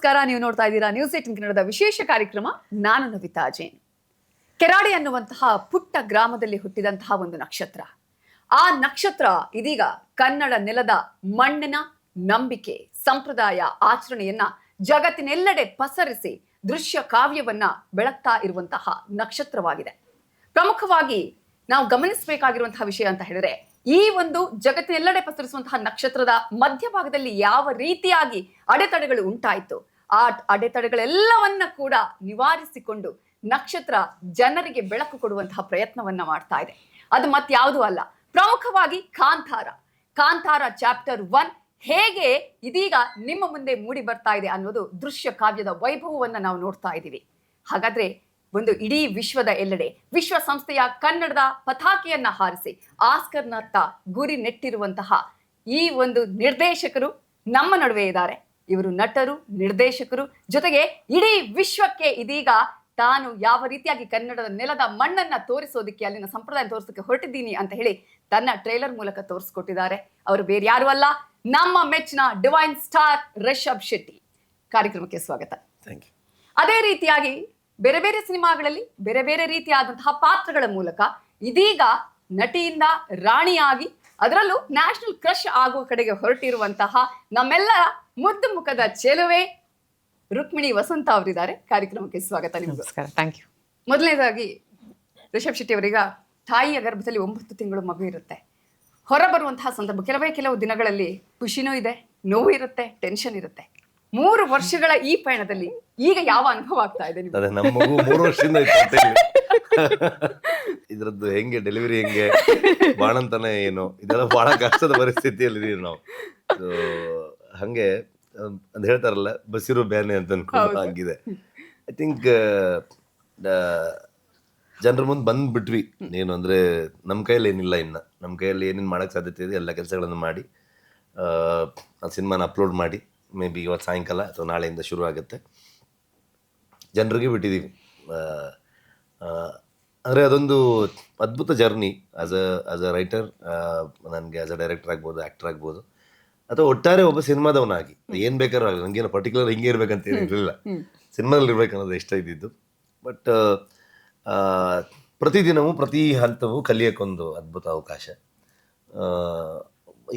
ನಮಸ್ಕಾರ. ನೀವು ನೋಡ್ತಾ ಇದ್ದೀರಾ ನ್ಯೂಸ್ 18 ಕನ್ನಡದ ವಿಶೇಷ ಕಾರ್ಯಕ್ರಮ. ನಾನು ನವಿತಾ ಜೈನ್. ಕೆರಾಡಿ ಅನ್ನುವಂತಹ ಪುಟ್ಟ ಗ್ರಾಮದಲ್ಲಿ ಹುಟ್ಟಿದಂತಹ ಒಂದು ನಕ್ಷತ್ರ. ಆ ನಕ್ಷತ್ರ ಇದೀಗ ಕನ್ನಡ ನೆಲದ ಮಣ್ಣಿನ ನಂಬಿಕೆ, ಸಂಪ್ರದಾಯ, ಆಚರಣೆಯನ್ನ ಜಗತ್ತಿನೆಲ್ಲೆಡೆ ಪಸರಿಸಿ ದೃಶ್ಯ ಕಾವ್ಯವನ್ನ ಬೆಳಗ್ತಾ ಇರುವಂತಹ ನಕ್ಷತ್ರವಾಗಿದೆ. ಪ್ರಮುಖವಾಗಿ ನಾವು ಗಮನಿಸಬೇಕಾಗಿರುವಂತಹ ವಿಷಯ ಅಂತ ಹೇಳಿದ್ರೆ, ಈ ಒಂದು ಜಗತ್ತಿನೆಲ್ಲೆಡೆ ಪಸರಿಸುವಂತಹ ನಕ್ಷತ್ರದ ಮಧ್ಯಭಾಗದಲ್ಲಿ ಯಾವ ರೀತಿಯಾಗಿ ಅಡೆತಡೆಗಳು ಉಂಟಾಯಿತು, ಆ ಅಡೆತಡೆಗಳೆಲ್ಲವನ್ನ ಕೂಡ ನಿವಾರಿಸಿಕೊಂಡು ನಕ್ಷತ್ರ ಜನರಿಗೆ ಬೆಳಕು ಕೊಡುವಂತಹ ಪ್ರಯತ್ನವನ್ನ ಮಾಡ್ತಾ ಇದೆ. ಅದು ಮತ್ಯಾವುದೂ ಅಲ್ಲ, ಪ್ರಮುಖವಾಗಿ ಕಾಂತಾರ ಚಾಪ್ಟರ್ 1 ಹೇಗೆ ಇದೀಗ ನಿಮ್ಮ ಮುಂದೆ ಮೂಡಿ ಬರ್ತಾ ಇದೆ ಅನ್ನೋದು ದೃಶ್ಯ ಕಾವ್ಯದ ವೈಭವವನ್ನ ನಾವು ನೋಡ್ತಾ ಇದ್ದೀವಿ. ಹಾಗಾದ್ರೆ ಒಂದು ಇಡೀ ವಿಶ್ವದ ಎಲ್ಲೆಡೆ ವಿಶ್ವಸಂಸ್ಥೆಯ ಕನ್ನಡದ ಪತಾಕೆಯನ್ನ ಹಾರಿಸಿ ಆಸ್ಕರ್ನತ್ತ ಗುರಿ ನೆಟ್ಟಿರುವಂತಹ ಈ ಒಂದು ನಿರ್ದೇಶಕರು ನಮ್ಮ ನಡುವೆ ಇದ್ದಾರೆ. ಇವರು ನಟರು, ನಿರ್ದೇಶಕರು, ಜೊತೆಗೆ ಇಡೀ ವಿಶ್ವಕ್ಕೆ ಇದೀಗ ತಾನು ಯಾವ ರೀತಿಯಾಗಿ ಕನ್ನಡದ ನೆಲದ ಮಣ್ಣನ್ನ ತೋರಿಸೋದಕ್ಕೆ, ಅಲ್ಲಿನ ಸಂಪ್ರದಾಯ ತೋರಿಸೋದಕ್ಕೆ ಹೊರಟಿದ್ದೀನಿ ಅಂತ ಹೇಳಿ ತನ್ನ ಟ್ರೇಲರ್ ಮೂಲಕ ತೋರಿಸ್ಕೊಟ್ಟಿದ್ದಾರೆ. ಅವರು ಬೇರೆ ಯಾರು ಅಲ್ಲ, ನಮ್ಮ ಮೆಚ್ಚಿನ ಡಿವೈನ್ ಸ್ಟಾರ್ ರಿಷಬ್ ಶೆಟ್ಟಿ. ಕಾರ್ಯಕ್ರಮಕ್ಕೆ ಸ್ವಾಗತ. Thank you. ಅದೇ ರೀತಿಯಾಗಿ ಬೇರೆ ಬೇರೆ ಸಿನಿಮಾಗಳಲ್ಲಿ ಬೇರೆ ಬೇರೆ ರೀತಿಯಾದಂತಹ ಪಾತ್ರಗಳ ಮೂಲಕ ಇದೀಗ ನಟಿಯಿಂದ ರಾಣಿಯಾಗಿ, ಅದರಲ್ಲೂ ನ್ಯಾಷನಲ್ ಕ್ರಶ್ ಆಗುವ ಕಡೆಗೆ ಹೊರಟಿರುವಂತಹ ನಮ್ಮೆಲ್ಲರ ಮುದ್ದು ಮುಖದ ಚೆಲುವೆ ರುಕ್ಮಿಣಿ ವಸಂತ ಅವರಿದ್ದಾರೆ. ಕಾರ್ಯಕ್ರಮಕ್ಕೆ ಸ್ವಾಗತ. ನಿಮ್ಗೆ ನಮಸ್ಕಾರ. Thank you. ಮೊದಲನೇದಾಗಿ ರಿಷಬ್ ಶೆಟ್ಟಿ ಅವರೀಗ ತಾಯಿಯ ಗರ್ಭದಲ್ಲಿ 9 ತಿಂಗಳು ಮಗು ಇರುತ್ತೆ. ಹೊರ ಬರುವಂತಹ ಸಂದರ್ಭ ಕೆಲವು ದಿನಗಳಲ್ಲಿ ಖುಷಿನೂ ಇದೆ, ನೋವು ಇರುತ್ತೆ, ಟೆನ್ಷನ್ ಇರುತ್ತೆ. 3 ವರ್ಷಗಳ ಈ ಪಯಣದಲ್ಲಿ ಈಗ ಯಾವ ಅನುಭವ ಆಗ್ತಾ ಇದೆ ನಿಮ್ಗೆ? ಅದೇ ನಮ್ಮ ಮಗು 3 ವರ್ಷದಿಂದ ಇತ್ತು. ಇದ್ರದ್ದು ಹೆಂಗೆ ಡೆಲಿವರಿ, ಹೆಂಗೆ ಬಾಣಂತನ ಏನು, ಇದೆಲ್ಲ ಬಹಳ ಕಷ್ಟದ ಪರಿಸ್ಥಿತಿಯಲ್ಲಿ ಇದೀವಿ ನಾವು. ಹಂಗೆ ಅಂತ ಹೇಳ್ತಾರಲ್ಲ, ಬಸಿರು ಬ್ಯಾನೆ ಅಂತ ಅನ್ಕೊಂಡು ಹಂಗಿದೆ. ಐ ಥಿಂಕ್ ಜನರ ಮುಂದೆ ಬಂದ್ಬಿಟ್ವಿ. ಏನು ಅಂದ್ರೆ ನಮ್ಮ ಕೈಯಲ್ಲಿ ಏನಿಲ್ಲ, ಇನ್ನು ನಮ್ಮ ಕೈಯಲ್ಲಿ ಏನೇನು ಮಾಡಕ್ ಸಾಧ್ಯತೆ ಇದೆ ಎಲ್ಲ ಕೆಲಸಗಳನ್ನು ಮಾಡಿ ಆ ಸಿನಿಮಾನ ಅಪ್ಲೋಡ್ ಮಾಡಿ ಮೇ ಬಿ ಇವತ್ತು ಸಾಯಂಕಾಲ ಅಥವಾ ನಾಳೆಯಿಂದ ಶುರು ಆಗುತ್ತೆ. ಜನರಿಗೆ ಬಿಟ್ಟಿದ್ದೀವಿ. ಅಂದರೆ ಅದೊಂದು ಅದ್ಭುತ ಜರ್ನಿ ಆಸ್ ಅ ರೈಟರ್, ನನಗೆ ಆಸ್ ಅ ಡೈರೆಕ್ಟರ್ ಆಗ್ಬೋದು, ಆ್ಯಕ್ಟರ್ ಆಗ್ಬೋದು, ಅಥವಾ ಒಟ್ಟಾರೆ ಒಬ್ಬ ಸಿನಿಮಾದವನಾಗಿ ಏನು ಬೇಕಾದ್ರೂ ಆಗಲಿ. ನನಗೇನು ಪರ್ಟಿಕ್ಯುಲರ್ ಹಿಂಗೆ ಇರಬೇಕಂತ ಏನಿರಲಿಲ್ಲ, ಸಿನಿಮಾದಲ್ಲಿ ಇರಬೇಕನ್ನೋದು ಇಷ್ಟ ಇದ್ದಿದ್ದು. ಬಟ್ ಪ್ರತಿದಿನವೂ ಪ್ರತಿ ಹಂತವೂ ಕಲಿಯೋಕ್ಕೊಂದು ಅದ್ಭುತ ಅವಕಾಶ.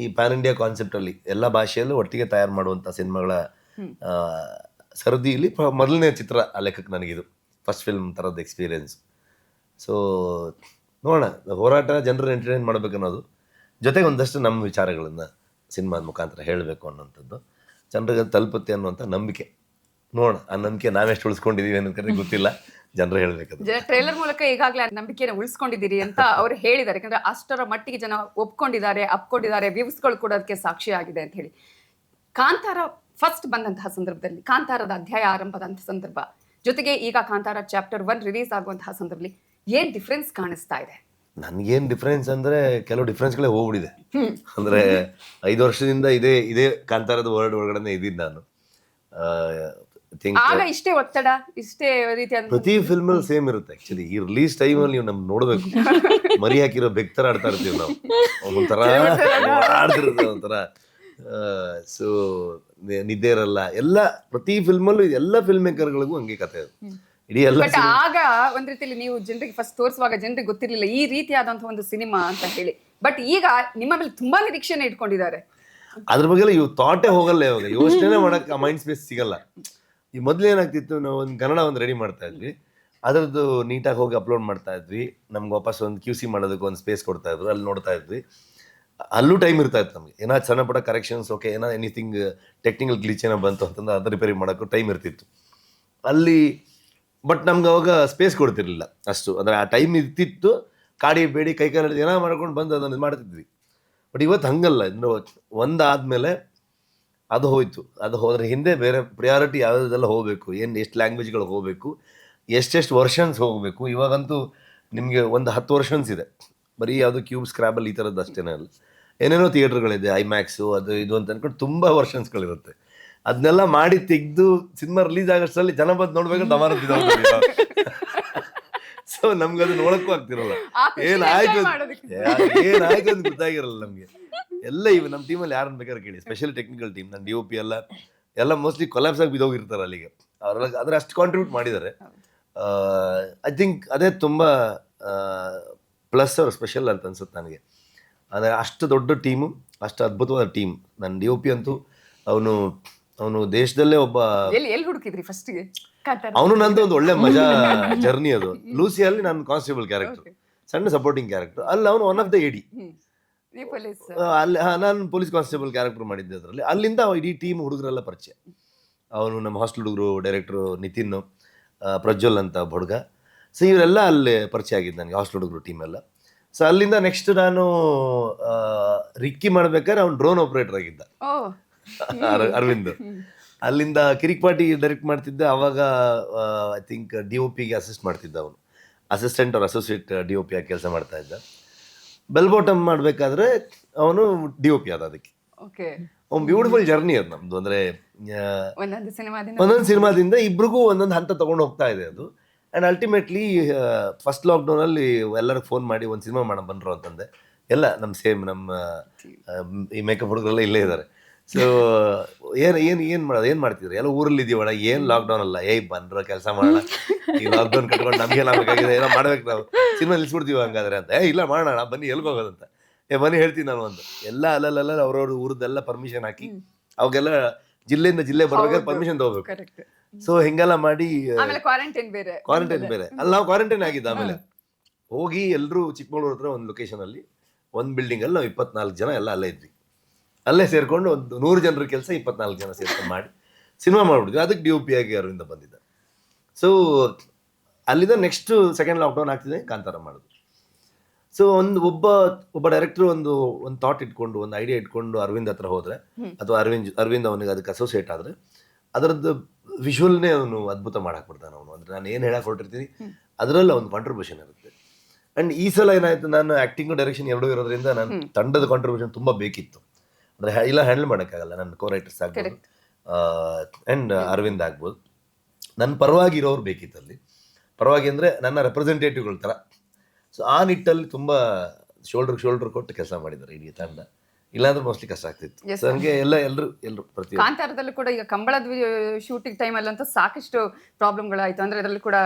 ಈ ಪ್ಯಾನ್ ಇಂಡಿಯಾ ಕಾನ್ಸೆಪ್ಟಲ್ಲಿ ಎಲ್ಲ ಭಾಷೆಯಲ್ಲೂ ಒಟ್ಟಿಗೆ ತಯಾರು ಮಾಡುವಂಥ ಸಿನಿಮಾಗಳ ಸರದಿಯಲ್ಲಿ ಮೊದಲನೇ ಚಿತ್ರ ಆ ಲೆಕ್ಕಕ್ಕೆ ನನಗಿದು ಫಸ್ಟ್ ಫಿಲ್ಮ್ ಥರದ ಎಕ್ಸ್ಪೀರಿಯೆನ್ಸ್. ಸೊ ನೋಡೋಣ, ಹೋರಾಟ ಜನರನ್ನ ಎಂಟರ್ಟೈನ್ ಮಾಡಬೇಕನ್ನೋದು, ಜೊತೆಗೆ ಒಂದಷ್ಟು ನಮ್ಮ ವಿಚಾರಗಳನ್ನು ಸಿನಿಮಾದ ಮುಖಾಂತರ ಹೇಳಬೇಕು ಅನ್ನೋಂಥದ್ದು, ಜನರಿಗೆ ತಲುಪುತ್ತೆ ಅನ್ನುವಂಥ ನಂಬಿಕೆ. ನೋಡೋಣ, ಆ ನಂಬಿಕೆ ನಾವೆಷ್ಟು ಉಳಿಸ್ಕೊಂಡಿದ್ದೀವಿ ಅನ್ನೋದಕ್ಕೆ ಗೊತ್ತಿಲ್ಲ, ಜನರು ಹೇಳಬೇಕು. ಟ್ರೈಲರ್ ಮೂಲಕ ಈಗಾಗಲೇ ನಂಬಿಕೆಯನ್ನು ಉಳಿಸ್ಕೊಂಡಿದ್ದೀರಿ ಅಂತ ಅವರು ಹೇಳಿದ್ದಾರೆ. ಯಾಕಂದ್ರೆ ಅಷ್ಟರ ಮಟ್ಟಿಗೆ ಜನ ಅಪ್ಕೊಂಡಿದ್ದಾರೆ, ವ್ಯೂಸ್ಗಳು ಕೂಡ ಅದಕ್ಕೆ ಸಾಕ್ಷಿಯಾಗಿದೆ ಅಂತ ಹೇಳಿ. ಕಾಂತಾರ ಫಸ್ಟ್ ಬಂದಂತಹ ಸಂದರ್ಭದಲ್ಲಿ, ಕಾಂತಾರದ ಅಧ್ಯಾಯ ಆರಂಭದಂತಹ ಸಂದರ್ಭ, ಜೊತೆಗೆ ಈಗ ಕಾಂತಾರ ಚಾಪ್ಟರ್ 1 ರಿಲೀಸ್ ಆಗುವಂತಹ ಸಂದರ್ಭದಲ್ಲಿ ಏನ್ ಡಿಫ್ರೆನ್ಸ್ ಕಾಣಿಸ್ತಾ ಇದೆ? ನನಗೇನು ಡಿಫ್ರೆನ್ಸ್ ಅಂದರೆ ಕೆಲವು ಡಿಫ್ರೆನ್ಸ್ಗಳೇ ಹೋಗ್ಬಿಟ್ಟಿದೆ. ಅಂದರೆ 5 ವರ್ಷದಿಂದ ಇದೇ ಕಾಂತಾರದ ವರ್ಲ್ಡ್ ಒಳಗಡೆ ಇದ್ದೀನಿ ನಾನು. ಆಗ ಇಷ್ಟೇ ಒತ್ತಡ, ಇಷ್ಟೇ ರೀತಿಯಾದ ಪ್ರತಿ ಫಿಲ್ಮಲ್ಲಿ ಸೇಮ್ ಇರುತ್ತೆ. ಆಕ್ಚುಲಿ ಈ ರಿಲೀಸ್ ಟೈಮಲ್ಲಿ ನೀವು ನಮ್ಗೆ ನೋಡ್ಬೇಕು, ಮರಿ ಹಾಕಿರೋ ಬೆಕ್ತರ ಆಡ್ತಾ ಇರ್ತೀವಿ ನಾವು, ಒಂಥರ ಆಡ್ತಿರುತ್ತೆ ಒಂಥರ. ಸೊ ನಿದ್ದೆ ಇರಲ್ಲ, ಎಲ್ಲ ಪ್ರತಿ ಫಿಲ್ಮಲ್ಲೂ ಎಲ್ಲ ಫಿಲ್ಮ್ ಮೇಕರ್ಗಳಿಗೂ ಹಂಗೆ ಕಥೆ ಅದು ಇಡೀ ಎಲ್ಲ. ಆಗ ಒಂದ್ ರೀತಿಯಲ್ಲಿ ನೀವು ಜನರಿಗೆ ಫಸ್ಟ್ ತೋರಿಸುವಾಗ ಜನರಿಗೆ ಗೊತ್ತಿರ್ಲಿಲ್ಲ ಈ ರೀತಿಯಾದಂತಹ ಒಂದು ಸಿನಿಮಾ ಅಂತ ಹೇಳಿ. ಬಟ್ ಈಗ ನಿಮ್ಮ ಮೇಲೆ ತುಂಬಾ ನಿರೀಕ್ಷೆನೆ ಇಟ್ಕೊಂಡಿದ್ದಾರೆ. ಅದ್ರ ಬಗ್ಗೆ ಇವು ಥಾಟೇ ಹೋಗಲ್ಲ, ಇವಾಗ ಯೋಚನೆ ಮಾಡಕ್ ಆ ಮೈಂಡ್ ಸ್ಪೇಸ್ ಸಿಗಲ್ಲ. ಈ ಮೊದಲು ಏನಾಗ್ತಿತ್ತು, ನಾವು ಒಂದು ಕನ್ನಡ ಒಂದು ರೆಡಿ ಮಾಡ್ತಾ ಇದ್ವಿ, ಅದರದ್ದು ನೀಟಾಗಿ ಹೋಗಿ ಅಪ್ಲೋಡ್ ಮಾಡ್ತಾ ಇದ್ವಿ, ನಮ್ಗೆ ವಾಪಸ್ ಒಂದು QC ಮಾಡೋದಕ್ಕೆ ಒಂದು ಸ್ಪೇಸ್ ಕೊಡ್ತಾ ಇದ್ರು, ಅಲ್ಲಿ ನೋಡ್ತಾ ಇದ್ವಿ. ಅಲ್ಲೂ ಟೈಮ್ ಇರ್ತಾ ಇತ್ತು ನಮಗೆ. ಏನಾದ್ರು ಸಣ್ಣ ಪುಟ್ಟ ಕರೆಕ್ಷನ್ಸ್, ಓಕೆ, ಏನೋ ಎನಿಥಿಂಗ್ ಟೆಕ್ನಿಕಲ್ ಗ್ಲಿಚ್ ಏನೋ ಬಂತು ಅಂತಂದ್ರೆ ಅದು ರಿಪೇರಿ ಮಾಡೋಕ್ಕೂ ಟೈಮ್ ಇರ್ತಿತ್ತು ಅಲ್ಲಿ. ಬಟ್ ನಮ್ಗೆ ಅವಾಗ ಸ್ಪೇಸ್ ಕೊಡ್ತಿರ್ಲಿಲ್ಲ ಅಷ್ಟು. ಅಂದರೆ ಆ ಟೈಮ್ ಇರ್ತಿತ್ತು, ಕಾಡಿ ಬೇಡಿ ಕೈಕಾಲು ಏನೋ ಮಾಡ್ಕೊಂಡು ಬಂದು ಅದನ್ನು ಮಾಡ್ತಿದ್ವಿ. ಬಟ್ ಇವತ್ತು ಹಂಗಲ್ಲ. ಇನ್ನು ಒಂದಾದಮೇಲೆ ಅದು ಹೋಯ್ತು, ಅದು ಹೋದ್ರೆ ಹಿಂದೆ ಬೇರೆ ಪ್ರಿಯಾರಿಟಿ ಯಾವುದೆಲ್ಲ ಹೋಗಬೇಕು, ಎಷ್ಟು ಲ್ಯಾಂಗ್ವೇಜ್ಗಳು ಹೋಗಬೇಕು, ಎಷ್ಟೆಷ್ಟು ವರ್ಷನ್ಸ್ ಹೋಗಬೇಕು. ಇವಾಗಂತೂ ನಿಮಗೆ ಒಂದು 10 ವರ್ಷನ್ಸ್ ಇದೆ, ಬರೀ ಯಾವುದು ಕ್ಯೂಬ್, ಸ್ಕ್ರಾಬಲ್ ಈ ಥರದ್ದು ಅಷ್ಟೇನೇ ಅಲ್ಲ, ಏನೇನೋ ಥಿಯೇಟ್ರ್ಗಳಿದೆ, ಐಮ್ಯಾಕ್ಸು ಅದು ಇದು ಅಂತ ಅಂದ್ಕೊಂಡು ತುಂಬ ವರ್ಷನ್ಸ್ಗಳಿರುತ್ತೆ. ಅದನ್ನೆಲ್ಲ ಮಾಡಿ ತೆಗೆದು ಸಿನಿಮಾ ರಿಲೀಸ್ ಆಗೋಷ್ಟರಲ್ಲಿ ಜನ ಬಂದು ನೋಡ್ಬೇಕು ದಮಾರ. ಸೊ ನಮ್ಗೆ ಅದು ನೋಡಕ್ಕೂ ಆಗ್ತಿರಲ್ಲ, ಏನಾಯ್ತು ಅಂತ ಗೊತ್ತಾಗಿರಲ್ಲ ನಮಗೆ. ಎಲ್ಲ ಇವು ನಮ್ಮ ಟೀಮಲ್ಲಿ ಯಾರನ್ನ ಬೇಕಾದ್ರೆ ಕೇಳಿ, ಸ್ಪೆಷಲ್ ಟೆಕ್ನಿಕಲ್ ಟೀಮ್, ನನ್ನ DOP ಎಲ್ಲ ಎಲ್ಲ ಮೋಸ್ಟ್ಲಿ ಕೊಲಾಪ್ಸ್ ಆಗಿ ಬಿದ್ದೋಗಿರ್ತಾರೆ ಅಲ್ಲಿಗೆ. ಅವ್ರೆಲ್ಲ ಅಂದ್ರೆ ಅಷ್ಟು ಕಾಂಟ್ರಿಬ್ಯೂಟ್ ಮಾಡಿದ್ದಾರೆ. ಐ ಥಿಂಕ್ ಅದೇ ತುಂಬ ಪ್ಲಸ್ ಅವ್ರ ಸ್ಪೆಷಲ್ ಅಂತ ಅನ್ಸುತ್ತೆ ನನಗೆ. ಅಂದರೆ ಅಷ್ಟು ದೊಡ್ಡ ಟೀಮು, ಅಷ್ಟು ಅದ್ಭುತವಾದ ಟೀಮ್. ನನ್ನ DOP ಅಂತೂ ಅವನು ದೇಶದಲ್ಲೇ ಒಬ್ಬ. ಎಲ್ಲಿ ಹುಡುಕಿದ್ರಿ ಫಸ್ಟ್ಗೆ? ಅವನು ನಂದು ಒಂದು ಒಳ್ಳೆ ಮಜಾ ಜರ್ನಿ ಅದು. ಲೂಸಿಯಲ್ಲಿ ನಾನು ಕಾನ್ಸ್ಟೇಬಲ್ ಕ್ಯಾರೆಕ್ಟರ್, ಸಣ್ಣ ಸಪೋರ್ಟಿಂಗ್ ಕ್ಯಾರೆಕ್ಟರ್. ಅಲ್ಲಿ ಅವನು ಒನ್ ಆಫ್ ದ AD. ಅಲ್ಲಿ ನಾನು ಪೊಲೀಸ್ ಕಾನ್ಸ್ಟೇಬಲ್ ಕ್ಯಾರೆಕ್ಟರ್ ಮಾಡಿದ್ದೆ ಅದರಲ್ಲಿ. ಅಲ್ಲಿಂದ ಇಡೀ ಟೀಮ್ ಹುಡುಗರೆಲ್ಲ ಪರಿಚಯ. ಅವನು ನಮ್ಮ ಹಾಸ್ಟೆಲ್ ಹುಡುಗರು, ಡೈರೆಕ್ಟ್ರು ನಿತಿನ್, ಪ್ರಜ್ವಲ್ ಅಂತ ಹುಡುಗ. ಸೊ ಇವರೆಲ್ಲ ಅಲ್ಲಿ ಪರಿಚಯ ಆಗಿದ್ದು ನನಗೆ, ಹಾಸ್ಟೆಲ್ ಹುಡುಗರು ಟೀಮ್ ಎಲ್ಲ. ಸೊ ಅಲ್ಲಿಂದ ನೆಕ್ಸ್ಟ್ ನಾನು ರಿಕ್ಕಿ ಮಾಡ್ಬೇಕಾದ್ರೆ ಅವ್ನು ಡ್ರೋನ್ ಆಪರೇಟರ್ ಆಗಿದ್ದ, ಅರವಿಂದ್. ಅಲ್ಲಿಂದ ಕಿರಿಕ್ ಪಾರ್ಟಿ ಡೈರೆಕ್ಟ್ ಮಾಡ್ತಿದ್ದೆ. ಅವಾಗ ಐ ಥಿಂಕ್ DOPಗೆ ಅಸಿಸ್ಟ್ ಮಾಡ್ತಿದ್ದ ಅವನು, ಅಸಿಸ್ಟೆಂಟ್ ಅವ್ರ ಅಸೋಸಿಯೇಟ್ DOP ಆಗಿ ಕೆಲಸ ಮಾಡ್ತಾ ಇದ್ದ. ಬೆಲ್ ಬಾಟಮ್ ಮಾಡಬೇಕಾದ್ರೆ ಅವನು DOP ಆದ. ಅದಕ್ಕೆ ಒಂದು ಬ್ಯೂಟಿಫುಲ್ ಜರ್ನಿ ಅದು ನಮ್ದು. ಅಂದರೆ ಒಂದೊಂದು ಸಿನಿಮಾದಿಂದ ಇಬ್ರಿಗೂ ಒಂದೊಂದು ಹಂತ ತೊಗೊಂಡು ಹೋಗ್ತಾ ಇದೆ ಅದು. ಆ್ಯಂಡ್ ಅಲ್ಟಿಮೇಟ್ಲಿ ಫಸ್ಟ್ ಲಾಕ್ಡೌನಲ್ಲಿ ಎಲ್ಲರಿಗೂ ಫೋನ್ ಮಾಡಿ ಒಂದು ಸಿನಿಮಾ ಮಾಡೋಣ ಬಂದರು ಅಂತಂದೆ. ಎಲ್ಲ ನಮ್ಮ ಈ ಮೇಕಪ್ ಹುಡುಗರೆಲ್ಲ ಇಲ್ಲೇ ಇದ್ದಾರೆ. ಸೊ ಏನು ಮಾಡ್ತಿದ್ರು ಎಲ್ಲ ಊರಲ್ಲಿ ಇದೀವಣ, ಏನು ಲಾಕ್ಡೌನ್ ಅಲ್ಲ, ಬಂದ್ರ ಕೆಲಸ ಮಾಡೋಣ, ಈ ಲಾಕ್ಡೌನ್ ಕಟ್ಕೊಂಡು ನಮಗೇನು ಆಗಬೇಕಾಗಿದೆ, ಏನೋ ಮಾಡ್ಬೇಕು, ನಾವು ಸಿನಿಮಾ ನಿಲ್ಸ್ಬಿಡ್ತೀವಿ ಹಂಗಾದ್ರೆ ಅಂತ. ಇಲ್ಲ ಮಾಡೋಣ ಬನ್ನಿ, ಎಲ್ಗೋಗೋದಂತ. ಬನ್ನಿ ಹೇಳ್ತೀನಿ ನಾನು ಒಂದು. ಎಲ್ಲ ಅಲ್ಲಲ್ಲ ಅವ್ರವ್ರ ಊರದ್ದೆಲ್ಲ ಪರ್ಮಿಷನ್ ಹಾಕಿ ಅವಾಗೆಲ್ಲ ಜಿಲ್ಲೆಯಿಂದ ಜಿಲ್ಲೆ ಬರ್ಬೇಕಾದ್ರೆ ಪರ್ಮಿಷನ್ ತಗೋಬೇಕು. ಸೊ ಹಿಂಗೆಲ್ಲ ಮಾಡಿ ಕ್ವಾರಂಟೈನ್ ಬೇರೆ ಅಲ್ಲಿ ನಾವು ಕ್ವಾರಂಟೈನ್ ಆಗಿದ್ದ. ಆಮೇಲೆ ಹೋಗಿ ಎಲ್ಲರೂ ಚಿಕ್ಕಮಗಳೂರು ಹತ್ರ ಒಂದು ಲೊಕೇಶನಲ್ಲಿ ಒಂದು ಬಿಲ್ಡಿಂಗಲ್ಲಿ ನಾವು 24 ಜನ ಎಲ್ಲ ಅಲ್ಲೇ ಇದ್ವಿ. ಅಲ್ಲೇ ಸೇರ್ಕೊಂಡು ಒಂದು 100 ಜನರ ಕೆಲಸ 24 ಜನ ಸೇರ್ಕೊಂಡು ಮಾಡಿ ಸಿನಿಮಾ ಮಾಡಿಬಿಡ್ತೀವಿ. ಅದಕ್ಕೆ DOP ಆಗಿ ಅರವಿಂದ ಬಂದಿದ್ದ. ಸೊ ಅಲ್ಲಿಂದ ನೆಕ್ಸ್ಟ್ ಸೆಕೆಂಡ್ ಲಾಕ್ಡೌನ್ ಆಗ್ತಿದೆ, ಕಾಂತಾರ ಮಾಡೋದು. ಸೊ ಒಬ್ಬ ಡೈರೆಕ್ಟ್ರು ಒಂದು ಥಾಟ್ ಇಟ್ಕೊಂಡು, ಒಂದು ಐಡಿಯಾ ಇಟ್ಕೊಂಡು ಅರವಿಂದ್ ಹತ್ರ ಹೋದರೆ, ಅಥವಾ ಅರವಿಂದ್ ಅವನಿಗೆ ಅದಕ್ಕೆ ಅಸೋಸಿಯೇಟ್ ಆದರೆ, ಅದರದ್ದು ವಿಜುವಲ್ನೇ ಅವನು ಅದ್ಭುತ ಮಾಡಾಕ್ಬಿಡ್ತಾನೆ ಅವನು. ಅಂದರೆ ನಾನು ಏನು ಹೇಳಕ್ಕೆ ಹೊರಟಿರ್ತೀನಿ ಅದರಲ್ಲಿ ಒಂದು ಕಾಂಟ್ರಿಬ್ಯೂಷನ್ ಇರುತ್ತೆ. ಆ್ಯಂಡ್ ಈ ಸಲ ಏನಾಯಿತು, ನಾನು ಆ್ಯಕ್ಟಿಂಗು ಡೈರೆಕ್ಷನ್ ಎರಡೂ ಇರೋದ್ರಿಂದ ನಾನು ತಂಡದ ಕಾಂಟ್ರಿಬ್ಯೂಷನ್ ತುಂಬ ಬೇಕಿತ್ತು. ಅಂದರೆ ಇಲ್ಲ ಹ್ಯಾಂಡಲ್ ಮಾಡೋಕ್ಕಾಗಲ್ಲ, ನನ್ನ ಕೋ-ರೈಟರ್ಸ್ ಆಗ್ಬೋದು ಆ್ಯಂಡ್ ಅರವಿಂದ್ ಆಗ್ಬೋದು, ನನ್ನ ಪರವಾಗಿ ಇರೋರು ಬೇಕಿತ್ತು ಅಲ್ಲಿ. ಪರವಾಗಿ ಅಂದರೆ ನನ್ನ ರೆಪ್ರೆಸೆಂಟೇಟಿವ್ಗಳ ಥರ. ಸೊ ಆ ನಿಟ್ಟಲ್ಲಿ ತುಂಬ ಶೋಲ್ಡರ್ ಕೊಟ್ಟು ಕೆಲಸ ಮಾಡಿದ್ದಾರೆ ಇಡೀ ತಂಡ. ಇಲ್ಲಾಂದ್ರೆ ಮೋಸ್ಟ್ಲಿ ಕಷ್ಟ ಆಗ್ತಿತ್ತು. ಸೊ ನನಗೆ ಎಲ್ಲರೂ ಪ್ರತಿ ಕಾಂತಾರದಲ್ಲೂ ಕೂಡ ಈಗ ಕಂಬಳದ ಶೂಟಿಂಗ್ ಟೈಮಲ್ಲಂತೂ ಸಾಕಷ್ಟು ಪ್ರಾಬ್ಲಮ್ಗಳಾಯ್ತು. ಅಂದ್ರೆ ಅದರಲ್ಲಿ ಕೂಡ